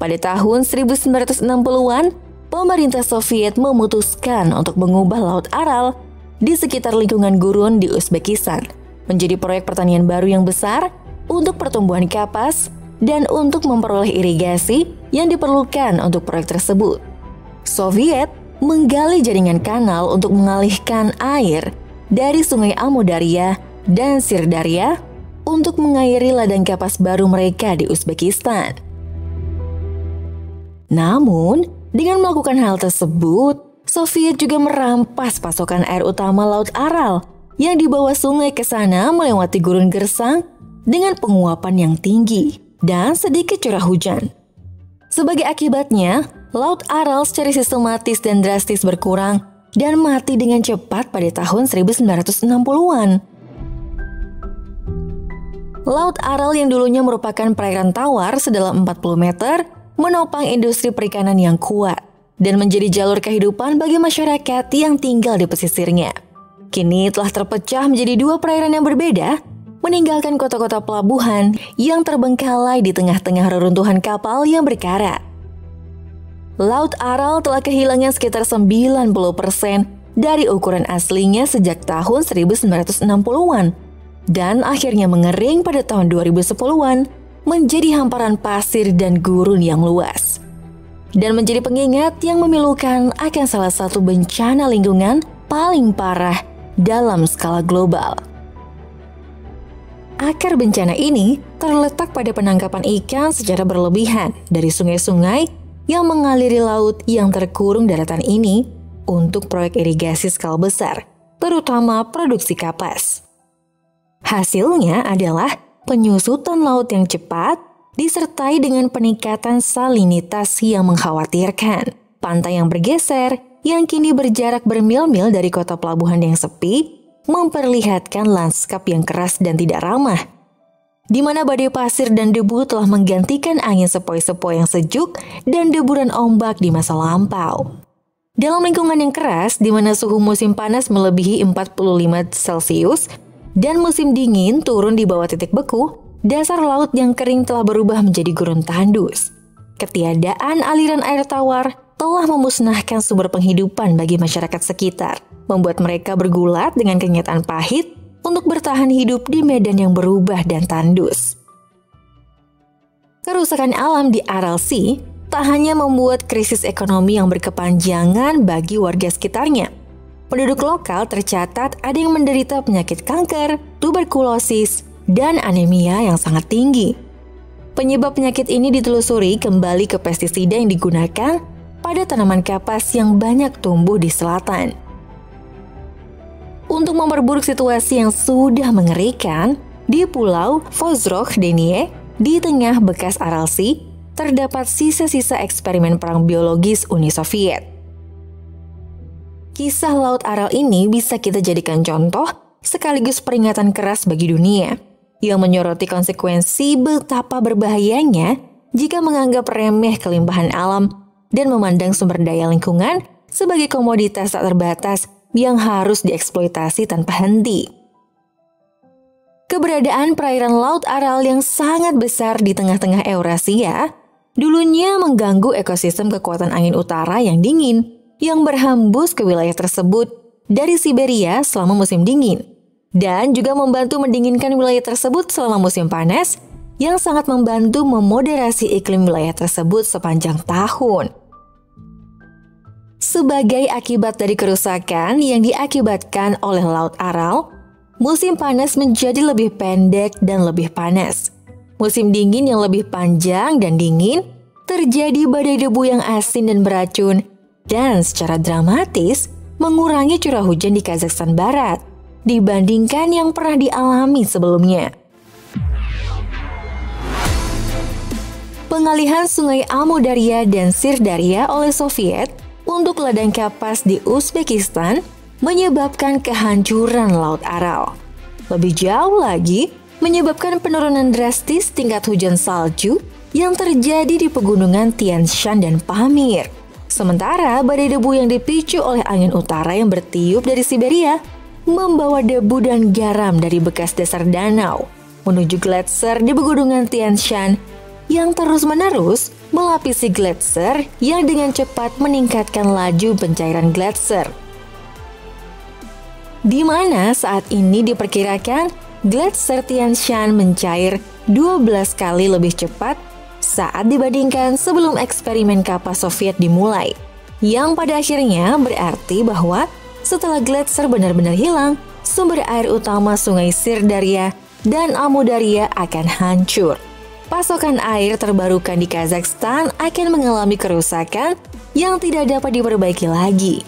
Pada tahun 1960-an, pemerintah Soviet memutuskan untuk mengubah Laut Aral di sekitar lingkungan gurun di Uzbekistan menjadi proyek pertanian baru yang besar untuk pertumbuhan kapas dan untuk memperoleh irigasi yang diperlukan untuk proyek tersebut. Soviet menggali jaringan kanal untuk mengalihkan air dari Sungai Amudarya dan Sirdarya untuk mengairi ladang kapas baru mereka di Uzbekistan. Namun, dengan melakukan hal tersebut, Soviet juga merampas pasokan air utama Laut Aral yang dibawa sungai ke sana melewati gurun gersang dengan penguapan yang tinggi dan sedikit curah hujan. Sebagai akibatnya, Laut Aral secara sistematis dan drastis berkurang dan mati dengan cepat pada tahun 1960-an. Laut Aral yang dulunya merupakan perairan tawar sedalam 40 meter menopang industri perikanan yang kuat dan menjadi jalur kehidupan bagi masyarakat yang tinggal di pesisirnya. Kini telah terpecah menjadi dua perairan yang berbeda, meninggalkan kota-kota pelabuhan yang terbengkalai di tengah-tengah reruntuhan kapal yang berkarat. Laut Aral telah kehilangan sekitar 90% dari ukuran aslinya sejak tahun 1960-an dan akhirnya mengering pada tahun 2010-an menjadi hamparan pasir dan gurun yang luas. Dan menjadi pengingat yang memilukan akan salah satu bencana lingkungan paling parah dalam skala global. Akar bencana ini terletak pada penangkapan ikan secara berlebihan dari sungai-sungai yang mengaliri laut yang terkurung daratan ini untuk proyek irigasi skala besar, terutama produksi kapas. Hasilnya adalah penyusutan laut yang cepat disertai dengan peningkatan salinitas yang mengkhawatirkan. Pantai yang bergeser, yang kini berjarak bermil-mil dari kota pelabuhan yang sepi, memperlihatkan lanskap yang keras dan tidak ramah, di mana badai pasir dan debu telah menggantikan angin sepoi-sepoi yang sejuk dan deburan ombak di masa lampau. Dalam lingkungan yang keras, di mana suhu musim panas melebihi 45 Celcius, dan musim dingin turun di bawah titik beku, dasar laut yang kering telah berubah menjadi gurun tandus. Ketiadaan aliran air tawar telah memusnahkan sumber penghidupan bagi masyarakat sekitar, membuat mereka bergulat dengan kenyataan pahit untuk bertahan hidup di medan yang berubah dan tandus. Kerusakan alam di Aral Sea tak hanya membuat krisis ekonomi yang berkepanjangan bagi warga sekitarnya. Penduduk lokal tercatat ada yang menderita penyakit kanker, tuberkulosis, dan anemia yang sangat tinggi. Penyebab penyakit ini ditelusuri kembali ke pestisida yang digunakan pada tanaman kapas yang banyak tumbuh di selatan. Untuk memperburuk situasi yang sudah mengerikan, di Pulau Vozrokh-Denie, di tengah bekas Aral Sea, terdapat sisa-sisa eksperimen perang biologis Uni Soviet. Kisah Laut Aral ini bisa kita jadikan contoh sekaligus peringatan keras bagi dunia yang menyoroti konsekuensi betapa berbahayanya jika menganggap remeh kelimpahan alam dan memandang sumber daya lingkungan sebagai komoditas tak terbatas yang harus dieksploitasi tanpa henti. Keberadaan perairan Laut Aral yang sangat besar di tengah-tengah Eurasia dulunya mengganggu ekosistem kekuatan angin utara yang dingin yang berhembus ke wilayah tersebut dari Siberia selama musim dingin, dan juga membantu mendinginkan wilayah tersebut selama musim panas yang sangat membantu memoderasi iklim wilayah tersebut sepanjang tahun. Sebagai akibat dari kerusakan yang diakibatkan oleh Laut Aral, musim panas menjadi lebih pendek dan lebih panas. Musim dingin yang lebih panjang dan dingin, terjadi badai debu yang asin dan beracun, dan secara dramatis mengurangi curah hujan di Kazakhstan Barat, dibandingkan yang pernah dialami sebelumnya. Pengalihan sungai Amudarya dan Sirdarya oleh Soviet untuk ladang kapas di Uzbekistan menyebabkan kehancuran Laut Aral. Lebih jauh lagi, menyebabkan penurunan drastis tingkat hujan salju yang terjadi di pegunungan Tian Shan dan Pamir. Sementara badai debu yang dipicu oleh angin utara yang bertiup dari Siberia membawa debu dan garam dari bekas dasar danau menuju gletser di pegunungan Tian Shan yang terus-menerus melapisi gletser yang dengan cepat meningkatkan laju pencairan gletser. Di mana saat ini diperkirakan gletser Tian Shan mencair 12 kali lebih cepat saat dibandingkan sebelum eksperimen kapas Soviet dimulai, yang pada akhirnya berarti bahwa setelah gletser benar-benar hilang, sumber air utama sungai Sirdarya dan Amudarya akan hancur. Pasokan air terbarukan di Kazakhstan akan mengalami kerusakan yang tidak dapat diperbaiki lagi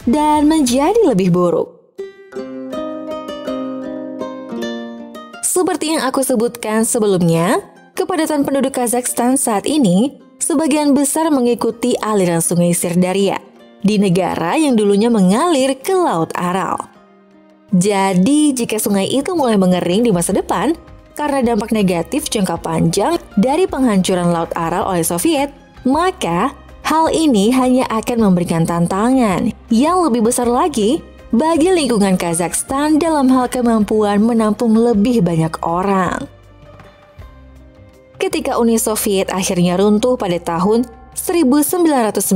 dan menjadi lebih buruk. Seperti yang aku sebutkan sebelumnya, kepadatan penduduk Kazakhstan saat ini sebagian besar mengikuti aliran sungai Sirdarya di negara yang dulunya mengalir ke Laut Aral. Jadi, jika sungai itu mulai mengering di masa depan karena dampak negatif jangka panjang dari penghancuran Laut Aral oleh Soviet, maka hal ini hanya akan memberikan tantangan yang lebih besar lagi bagi lingkungan Kazakhstan dalam hal kemampuan menampung lebih banyak orang. Ketika Uni Soviet akhirnya runtuh pada tahun 1991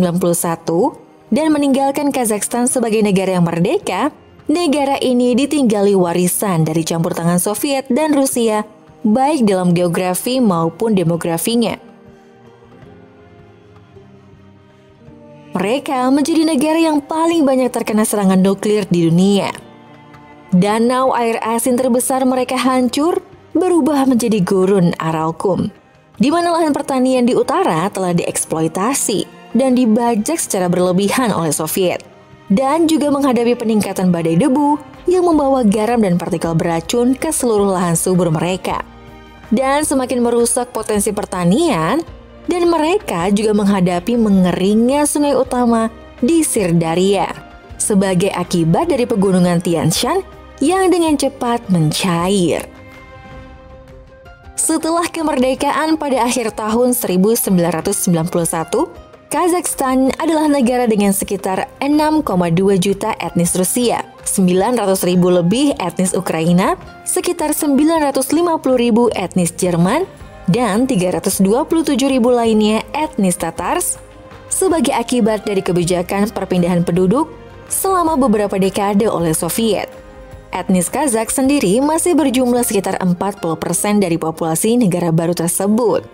dan meninggalkan Kazakhstan sebagai negara yang merdeka, negara ini ditinggali warisan dari campur tangan Soviet dan Rusia, baik dalam geografi maupun demografinya. Mereka menjadi negara yang paling banyak terkena serangan nuklir di dunia. Danau air asin terbesar mereka hancur, berubah menjadi gurun Aralkum, di mana lahan pertanian di utara telah dieksploitasi dan dibajak secara berlebihan oleh Soviet, dan juga menghadapi peningkatan badai debu yang membawa garam dan partikel beracun ke seluruh lahan subur mereka, dan semakin merusak potensi pertanian. Dan mereka juga menghadapi mengeringnya sungai utama di Sirdarya sebagai akibat dari pegunungan Tian Shan yang dengan cepat mencair. Setelah kemerdekaan pada akhir tahun 1991, Kazakhstan adalah negara dengan sekitar 6,2 juta etnis Rusia, 900.000 lebih etnis Ukraina, sekitar 950.000 etnis Jerman, dan 327.000 lainnya etnis Tatars sebagai akibat dari kebijakan perpindahan penduduk selama beberapa dekade oleh Soviet. Etnis Kazakh sendiri masih berjumlah sekitar 40% dari populasi negara baru tersebut.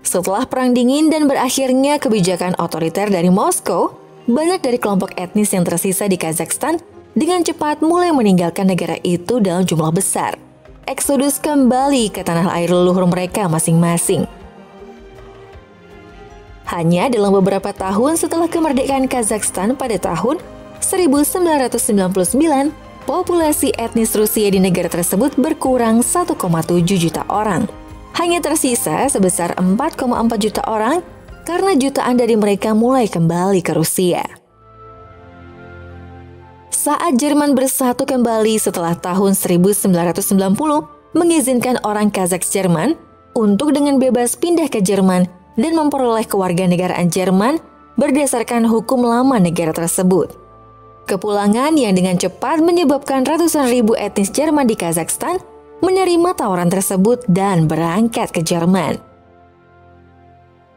Setelah Perang Dingin dan berakhirnya kebijakan otoriter dari Moskow, banyak dari kelompok etnis yang tersisa di Kazakhstan dengan cepat mulai meninggalkan negara itu dalam jumlah besar. Eksodus kembali ke tanah air leluhur mereka masing-masing. Hanya dalam beberapa tahun setelah kemerdekaan Kazakhstan pada tahun 1999, populasi etnis Rusia di negara tersebut berkurang 1,7 juta orang. Hanya tersisa sebesar 4,4 juta orang karena jutaan dari mereka mulai kembali ke Rusia. Saat Jerman bersatu kembali setelah tahun 1990, mengizinkan orang Kazakh Jerman untuk dengan bebas pindah ke Jerman dan memperoleh kewarganegaraan Jerman berdasarkan hukum lama negara tersebut. Kepulangan yang dengan cepat menyebabkan ratusan ribu etnis Jerman di Kazakhstan menerima tawaran tersebut dan berangkat ke Jerman.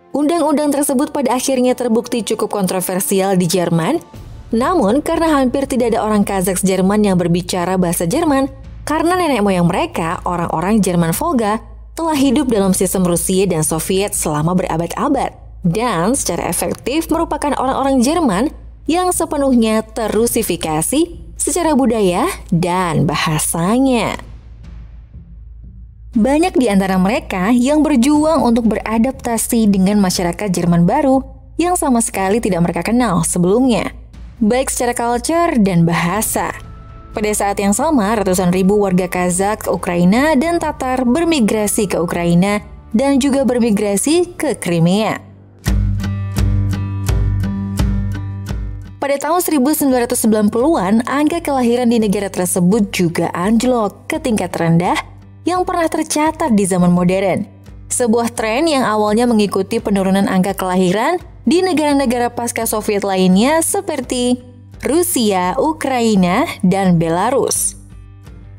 Undang-undang tersebut pada akhirnya terbukti cukup kontroversial di Jerman. Namun, karena hampir tidak ada orang Kazakh Jerman yang berbicara bahasa Jerman, karena nenek moyang mereka, orang-orang Jerman Volga, telah hidup dalam sistem Rusia dan Soviet selama berabad-abad, dan secara efektif merupakan orang-orang Jerman yang sepenuhnya terusifikasi secara budaya dan bahasanya. Banyak di antara mereka yang berjuang untuk beradaptasi dengan masyarakat Jerman baru yang sama sekali tidak mereka kenal sebelumnya. baik secara culture dan bahasa. Pada saat yang sama, ratusan ribu warga Kazakh, Ukraina, dan Tatar bermigrasi ke Ukraina dan juga bermigrasi ke Crimea. Pada tahun 1990-an, angka kelahiran di negara tersebut juga anjlok ke tingkat terendah yang pernah tercatat di zaman modern. Sebuah tren yang awalnya mengikuti penurunan angka kelahiran di negara-negara pasca Soviet lainnya seperti Rusia, Ukraina, dan Belarus.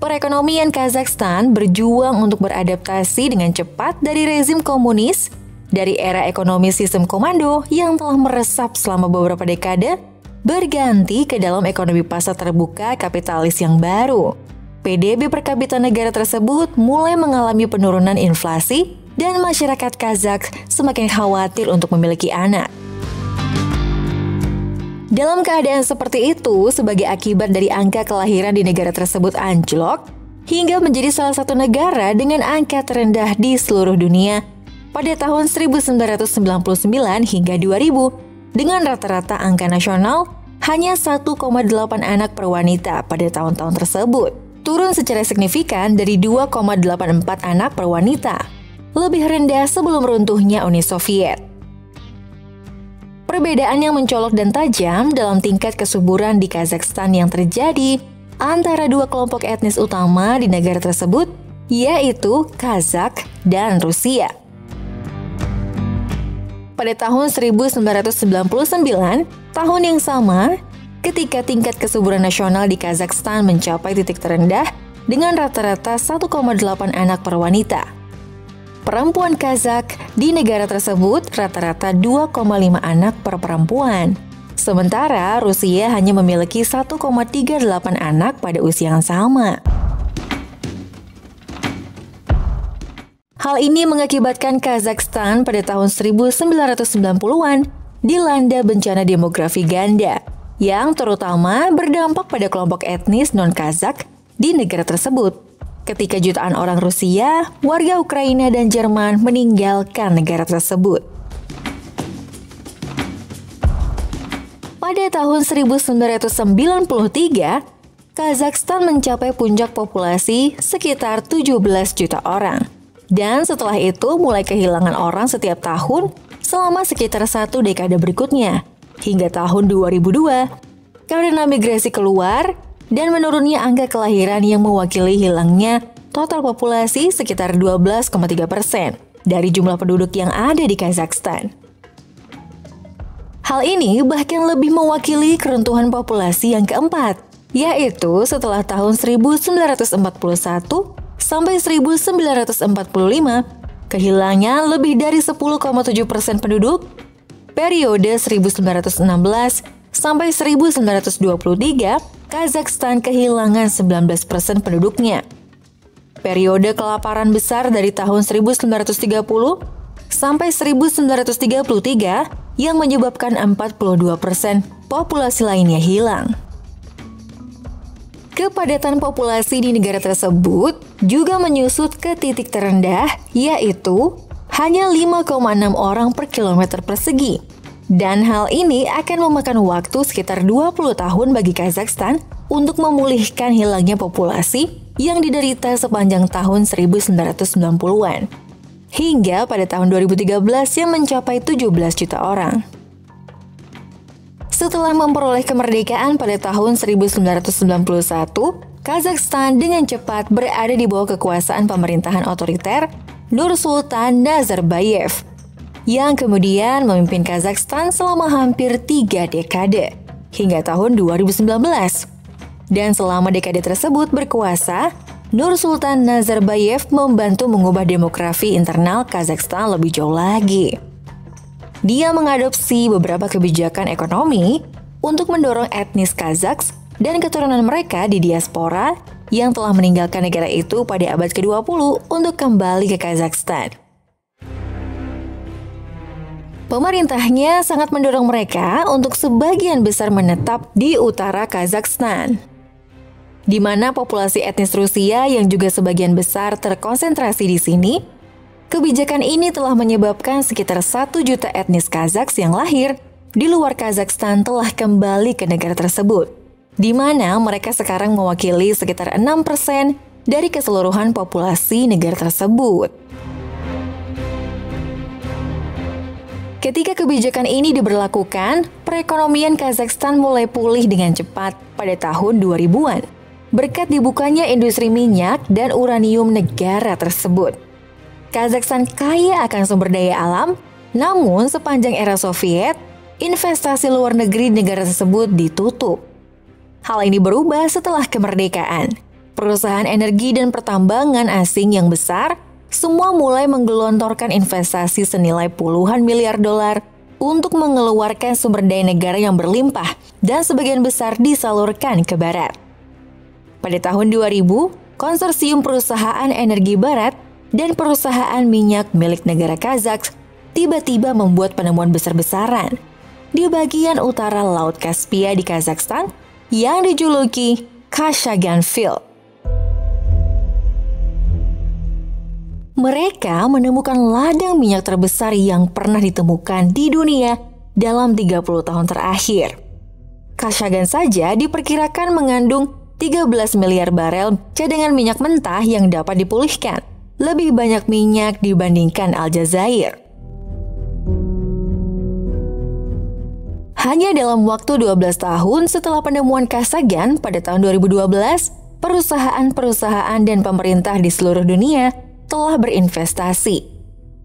Perekonomian Kazakhstan berjuang untuk beradaptasi dengan cepat dari rezim komunis, dari era ekonomi sistem komando yang telah meresap selama beberapa dekade, berganti ke dalam ekonomi pasar terbuka kapitalis yang baru. PDB per kapita negara tersebut mulai mengalami penurunan inflasi dan masyarakat Kazakh semakin khawatir untuk memiliki anak. Dalam keadaan seperti itu, sebagai akibat dari angka kelahiran di negara tersebut anjlok, hingga menjadi salah satu negara dengan angka terendah di seluruh dunia pada tahun 1999 hingga 2000, dengan rata-rata angka nasional hanya 1,8 anak per wanita pada tahun-tahun tersebut, turun secara signifikan dari 2,84 anak per wanita, lebih rendah sebelum runtuhnya Uni Soviet. Perbedaan yang mencolok dan tajam dalam tingkat kesuburan di Kazakhstan yang terjadi antara dua kelompok etnis utama di negara tersebut, yaitu Kazakh dan Rusia. Pada tahun 1999, tahun yang sama, ketika tingkat kesuburan nasional di Kazakhstan mencapai titik terendah dengan rata-rata 1,8 anak per wanita. Perempuan Kazakh di negara tersebut rata-rata 2,5 anak per perempuan. Sementara Rusia hanya memiliki 1,38 anak pada usia yang sama. Hal ini mengakibatkan Kazakhstan pada tahun 1990-an dilanda bencana demografi ganda yang terutama berdampak pada kelompok etnis non-Kazakh di negara tersebut. Ketika jutaan orang Rusia, warga Ukraina dan Jerman meninggalkan negara tersebut. Pada tahun 1993, Kazakhstan mencapai puncak populasi sekitar 17 juta orang. Dan setelah itu mulai kehilangan orang setiap tahun selama sekitar 1 dekade berikutnya, hingga tahun 2002, karena migrasi keluar dan menurunnya angka kelahiran yang mewakili hilangnya total populasi sekitar 12,3% dari jumlah penduduk yang ada di Kazakhstan. Hal ini bahkan lebih mewakili keruntuhan populasi yang keempat, yaitu setelah tahun 1941 sampai 1945, kehilangan lebih dari 10,7% penduduk, periode 1916 sampai 1923, Kazakhstan kehilangan 19% penduduknya. Periode kelaparan besar dari tahun 1930 sampai 1933 yang menyebabkan 42% populasi lainnya hilang. Kepadatan populasi di negara tersebut juga menyusut ke titik terendah, yaitu hanya 5,6 orang per kilometer persegi. Dan hal ini akan memakan waktu sekitar 20 tahun bagi Kazakhstan untuk memulihkan hilangnya populasi yang diderita sepanjang tahun 1990-an. Hingga pada tahun 2013 yang mencapai 17 juta orang. Setelah memperoleh kemerdekaan pada tahun 1991, Kazakhstan dengan cepat berada di bawah kekuasaan pemerintahan otoriter Nursultan Nazarbayev, yang kemudian memimpin Kazakhstan selama hampir 3 dekade, hingga tahun 2019. Dan selama dekade tersebut berkuasa, Nursultan Nazarbayev membantu mengubah demografi internal Kazakhstan lebih jauh lagi. Dia mengadopsi beberapa kebijakan ekonomi untuk mendorong etnis Kazakh dan keturunan mereka di diaspora yang telah meninggalkan negara itu pada abad ke-20 untuk kembali ke Kazakhstan. Pemerintahnya sangat mendorong mereka untuk sebagian besar menetap di utara Kazakhstan, di mana populasi etnis Rusia yang juga sebagian besar terkonsentrasi di sini. Kebijakan ini telah menyebabkan sekitar 1 juta etnis Kazakh yang lahir di luar Kazakhstan telah kembali ke negara tersebut, di mana mereka sekarang mewakili sekitar 6% dari keseluruhan populasi negara tersebut. Ketika kebijakan ini diberlakukan, perekonomian Kazakhstan mulai pulih dengan cepat pada tahun 2000-an, berkat dibukanya industri minyak dan uranium negara tersebut. Kazakhstan kaya akan sumber daya alam, namun sepanjang era Soviet, investasi luar negeri negara tersebut ditutup. Hal ini berubah setelah kemerdekaan. Perusahaan energi dan pertambangan asing yang besar semua mulai menggelontorkan investasi senilai puluhan miliar dolar untuk mengeluarkan sumber daya negara yang berlimpah dan sebagian besar disalurkan ke barat. Pada tahun 2000, konsorsium perusahaan energi barat dan perusahaan minyak milik negara Kazakh tiba-tiba membuat penemuan besar-besaran di bagian utara Laut Kaspia di Kazakhstan yang dijuluki Kashagan Field. Mereka menemukan ladang minyak terbesar yang pernah ditemukan di dunia dalam 30 tahun terakhir. Kashagan saja diperkirakan mengandung 13 miliar barel cadangan minyak mentah yang dapat dipulihkan, lebih banyak minyak dibandingkan Aljazair. Hanya dalam waktu 12 tahun setelah penemuan Kashagan pada tahun 2012, perusahaan-perusahaan dan pemerintah di seluruh dunia telah berinvestasi.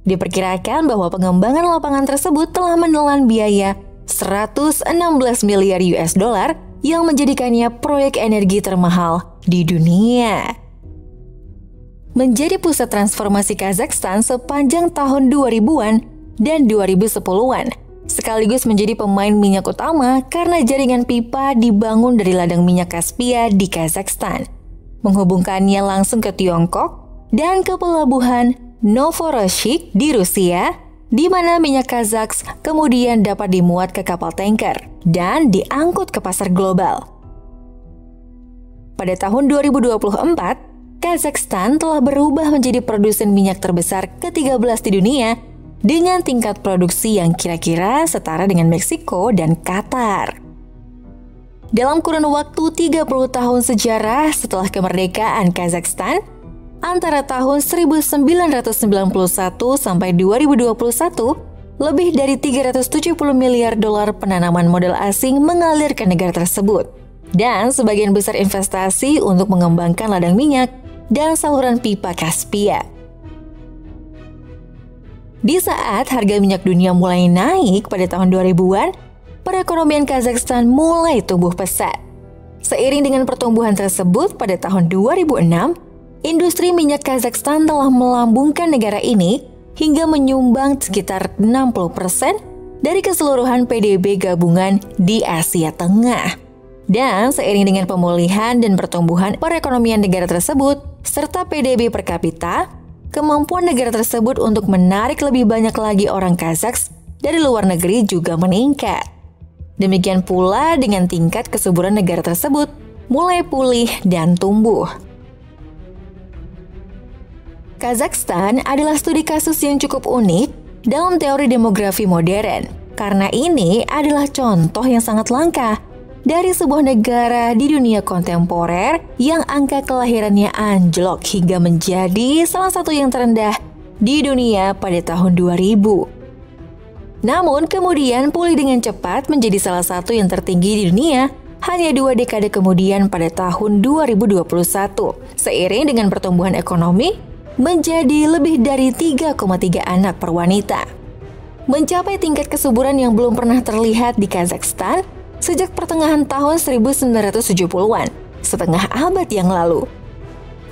Diperkirakan bahwa pengembangan lapangan tersebut telah menelan biaya 116 miliar US dollar yang menjadikannya proyek energi termahal di dunia. Menjadi pusat transformasi Kazakhstan sepanjang tahun 2000-an dan 2010-an, sekaligus menjadi pemain minyak utama karena jaringan pipa dibangun dari ladang minyak Kaspia di Kazakhstan, menghubungkannya langsung ke Tiongkok dan ke pelabuhan Novorossiysk di Rusia, di mana minyak Kazakh kemudian dapat dimuat ke kapal tanker dan diangkut ke pasar global. Pada tahun 2024, Kazakhstan telah berubah menjadi produsen minyak terbesar ke-13 di dunia dengan tingkat produksi yang kira-kira setara dengan Meksiko dan Qatar. Dalam kurun waktu 30 tahun sejarah setelah kemerdekaan Kazakhstan, antara tahun 1991 sampai 2021, lebih dari 370 miliar dolar penanaman modal asing mengalir ke negara tersebut, dan sebagian besar investasi untuk mengembangkan ladang minyak dan saluran pipa Kaspia. Di saat harga minyak dunia mulai naik pada tahun 2000-an, perekonomian Kazakhstan mulai tumbuh pesat. Seiring dengan pertumbuhan tersebut pada tahun 2006, industri minyak Kazakhstan telah melambungkan negara ini hingga menyumbang sekitar 60% dari keseluruhan PDB gabungan di Asia Tengah. Dan seiring dengan pemulihan dan pertumbuhan perekonomian negara tersebut, serta PDB per kapita, kemampuan negara tersebut untuk menarik lebih banyak lagi orang Kazakh dari luar negeri juga meningkat. Demikian pula dengan tingkat kesuburan negara tersebut mulai pulih dan tumbuh. Kazakhstan adalah studi kasus yang cukup unik dalam teori demografi modern, karena ini adalah contoh yang sangat langka dari sebuah negara di dunia kontemporer yang angka kelahirannya anjlok hingga menjadi salah satu yang terendah di dunia pada tahun 2000. Namun kemudian pulih dengan cepat menjadi salah satu yang tertinggi di dunia hanya 2 dekade kemudian pada tahun 2021, seiring dengan pertumbuhan ekonomi menjadi lebih dari 3,3 anak per wanita. Mencapai tingkat kesuburan yang belum pernah terlihat di Kazakhstan sejak pertengahan tahun 1970-an, setengah abad yang lalu.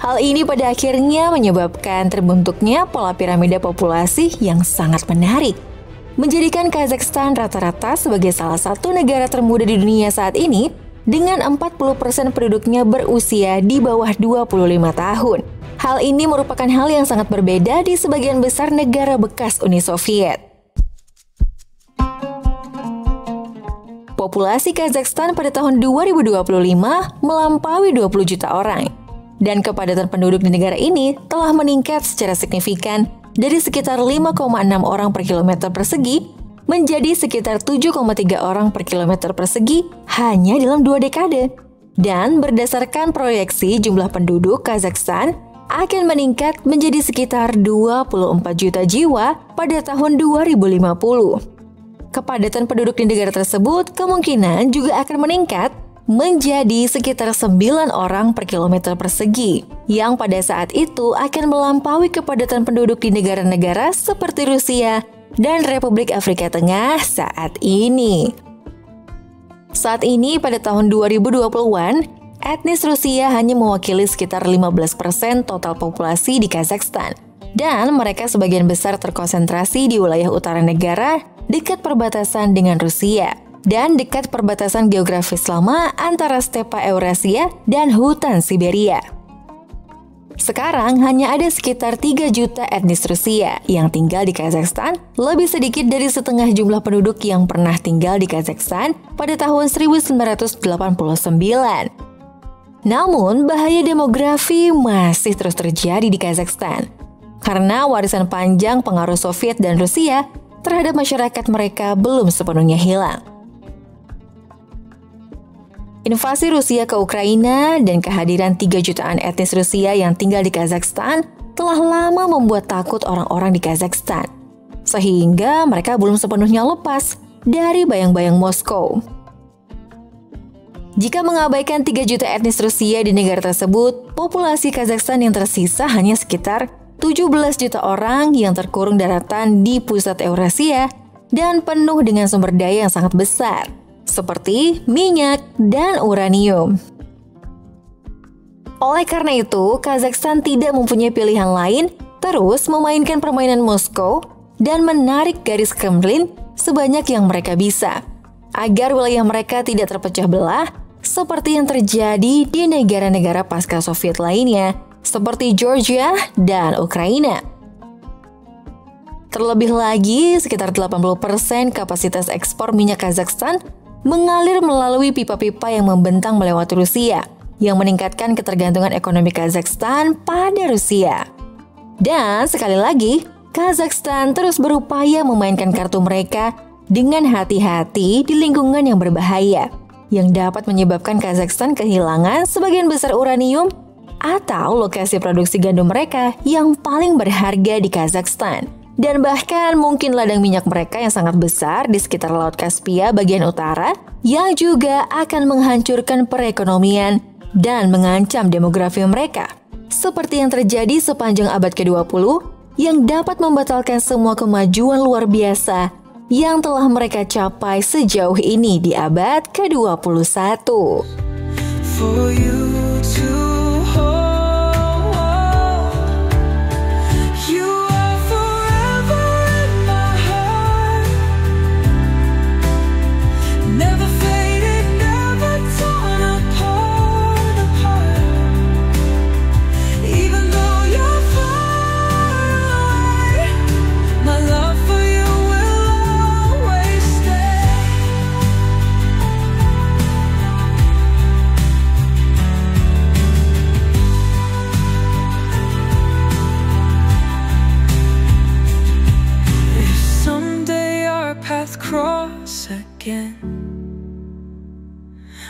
Hal ini pada akhirnya menyebabkan terbentuknya pola piramida populasi yang sangat menarik, menjadikan Kazakhstan rata-rata sebagai salah satu negara termuda di dunia saat ini dengan 40% penduduknya berusia di bawah 25 tahun. Hal ini merupakan hal yang sangat berbeda di sebagian besar negara bekas Uni Soviet. Populasi Kazakhstan pada tahun 2025 melampaui 20 juta orang, dan kepadatan penduduk di negara ini telah meningkat secara signifikan dari sekitar 5,6 orang per kilometer persegi menjadi sekitar 7,3 orang per kilometer persegi hanya dalam 2 dekade. Dan berdasarkan proyeksi jumlah penduduk Kazakhstan akan meningkat menjadi sekitar 24 juta jiwa pada tahun 2050. Kepadatan penduduk di negara tersebut kemungkinan juga akan meningkat menjadi sekitar 9 orang per kilometer persegi, yang pada saat itu akan melampaui kepadatan penduduk di negara-negara seperti Rusia dan Republik Afrika Tengah saat ini. Saat ini pada tahun 2020-an, etnis Rusia hanya mewakili sekitar 15% total populasi di Kazakhstan. Dan mereka sebagian besar terkonsentrasi di wilayah utara negara dekat perbatasan dengan Rusia dan dekat perbatasan geografis lama antara stepa Eurasia dan hutan Siberia. Sekarang hanya ada sekitar 3 juta etnis Rusia yang tinggal di Kazakhstan, lebih sedikit dari setengah jumlah penduduk yang pernah tinggal di Kazakhstan pada tahun 1989. Namun, bahaya demografi masih terus terjadi di Kazakhstan karena warisan panjang pengaruh Soviet dan Rusia terhadap masyarakat mereka belum sepenuhnya hilang. Invasi Rusia ke Ukraina dan kehadiran 3 jutaan etnis Rusia yang tinggal di Kazakhstan telah lama membuat takut orang-orang di Kazakhstan, sehingga mereka belum sepenuhnya lepas dari bayang-bayang Moskow. Jika mengabaikan 3 juta etnis Rusia di negara tersebut, populasi Kazakhstan yang tersisa hanya sekitar 17 juta orang yang terkurung daratan di pusat Eurasia dan penuh dengan sumber daya yang sangat besar, seperti minyak dan uranium. Oleh karena itu, Kazakhstan tidak mempunyai pilihan lain terus memainkan permainan Moskow dan menarik garis Kremlin sebanyak yang mereka bisa, agar wilayah mereka tidak terpecah belah seperti yang terjadi di negara-negara pasca Soviet lainnya, seperti Georgia dan Ukraina. Terlebih lagi, sekitar 80% kapasitas ekspor minyak Kazakhstan mengalir melalui pipa-pipa yang membentang melewati Rusia, yang meningkatkan ketergantungan ekonomi Kazakhstan pada Rusia. Dan sekali lagi, Kazakhstan terus berupaya memainkan kartu mereka dengan hati-hati di lingkungan yang berbahaya, yang dapat menyebabkan Kazakhstan kehilangan sebagian besar uranium atau lokasi produksi gandum mereka yang paling berharga di Kazakhstan. Dan bahkan mungkin ladang minyak mereka yang sangat besar di sekitar Laut Kaspia bagian utara yang juga akan menghancurkan perekonomian dan mengancam demografi mereka. Seperti yang terjadi sepanjang abad ke-20 yang dapat membatalkan semua kemajuan luar biasa yang telah mereka capai sejauh ini di abad ke-21. For you to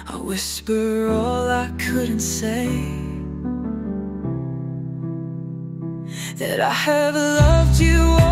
I whisper all I couldn't say, that I have loved you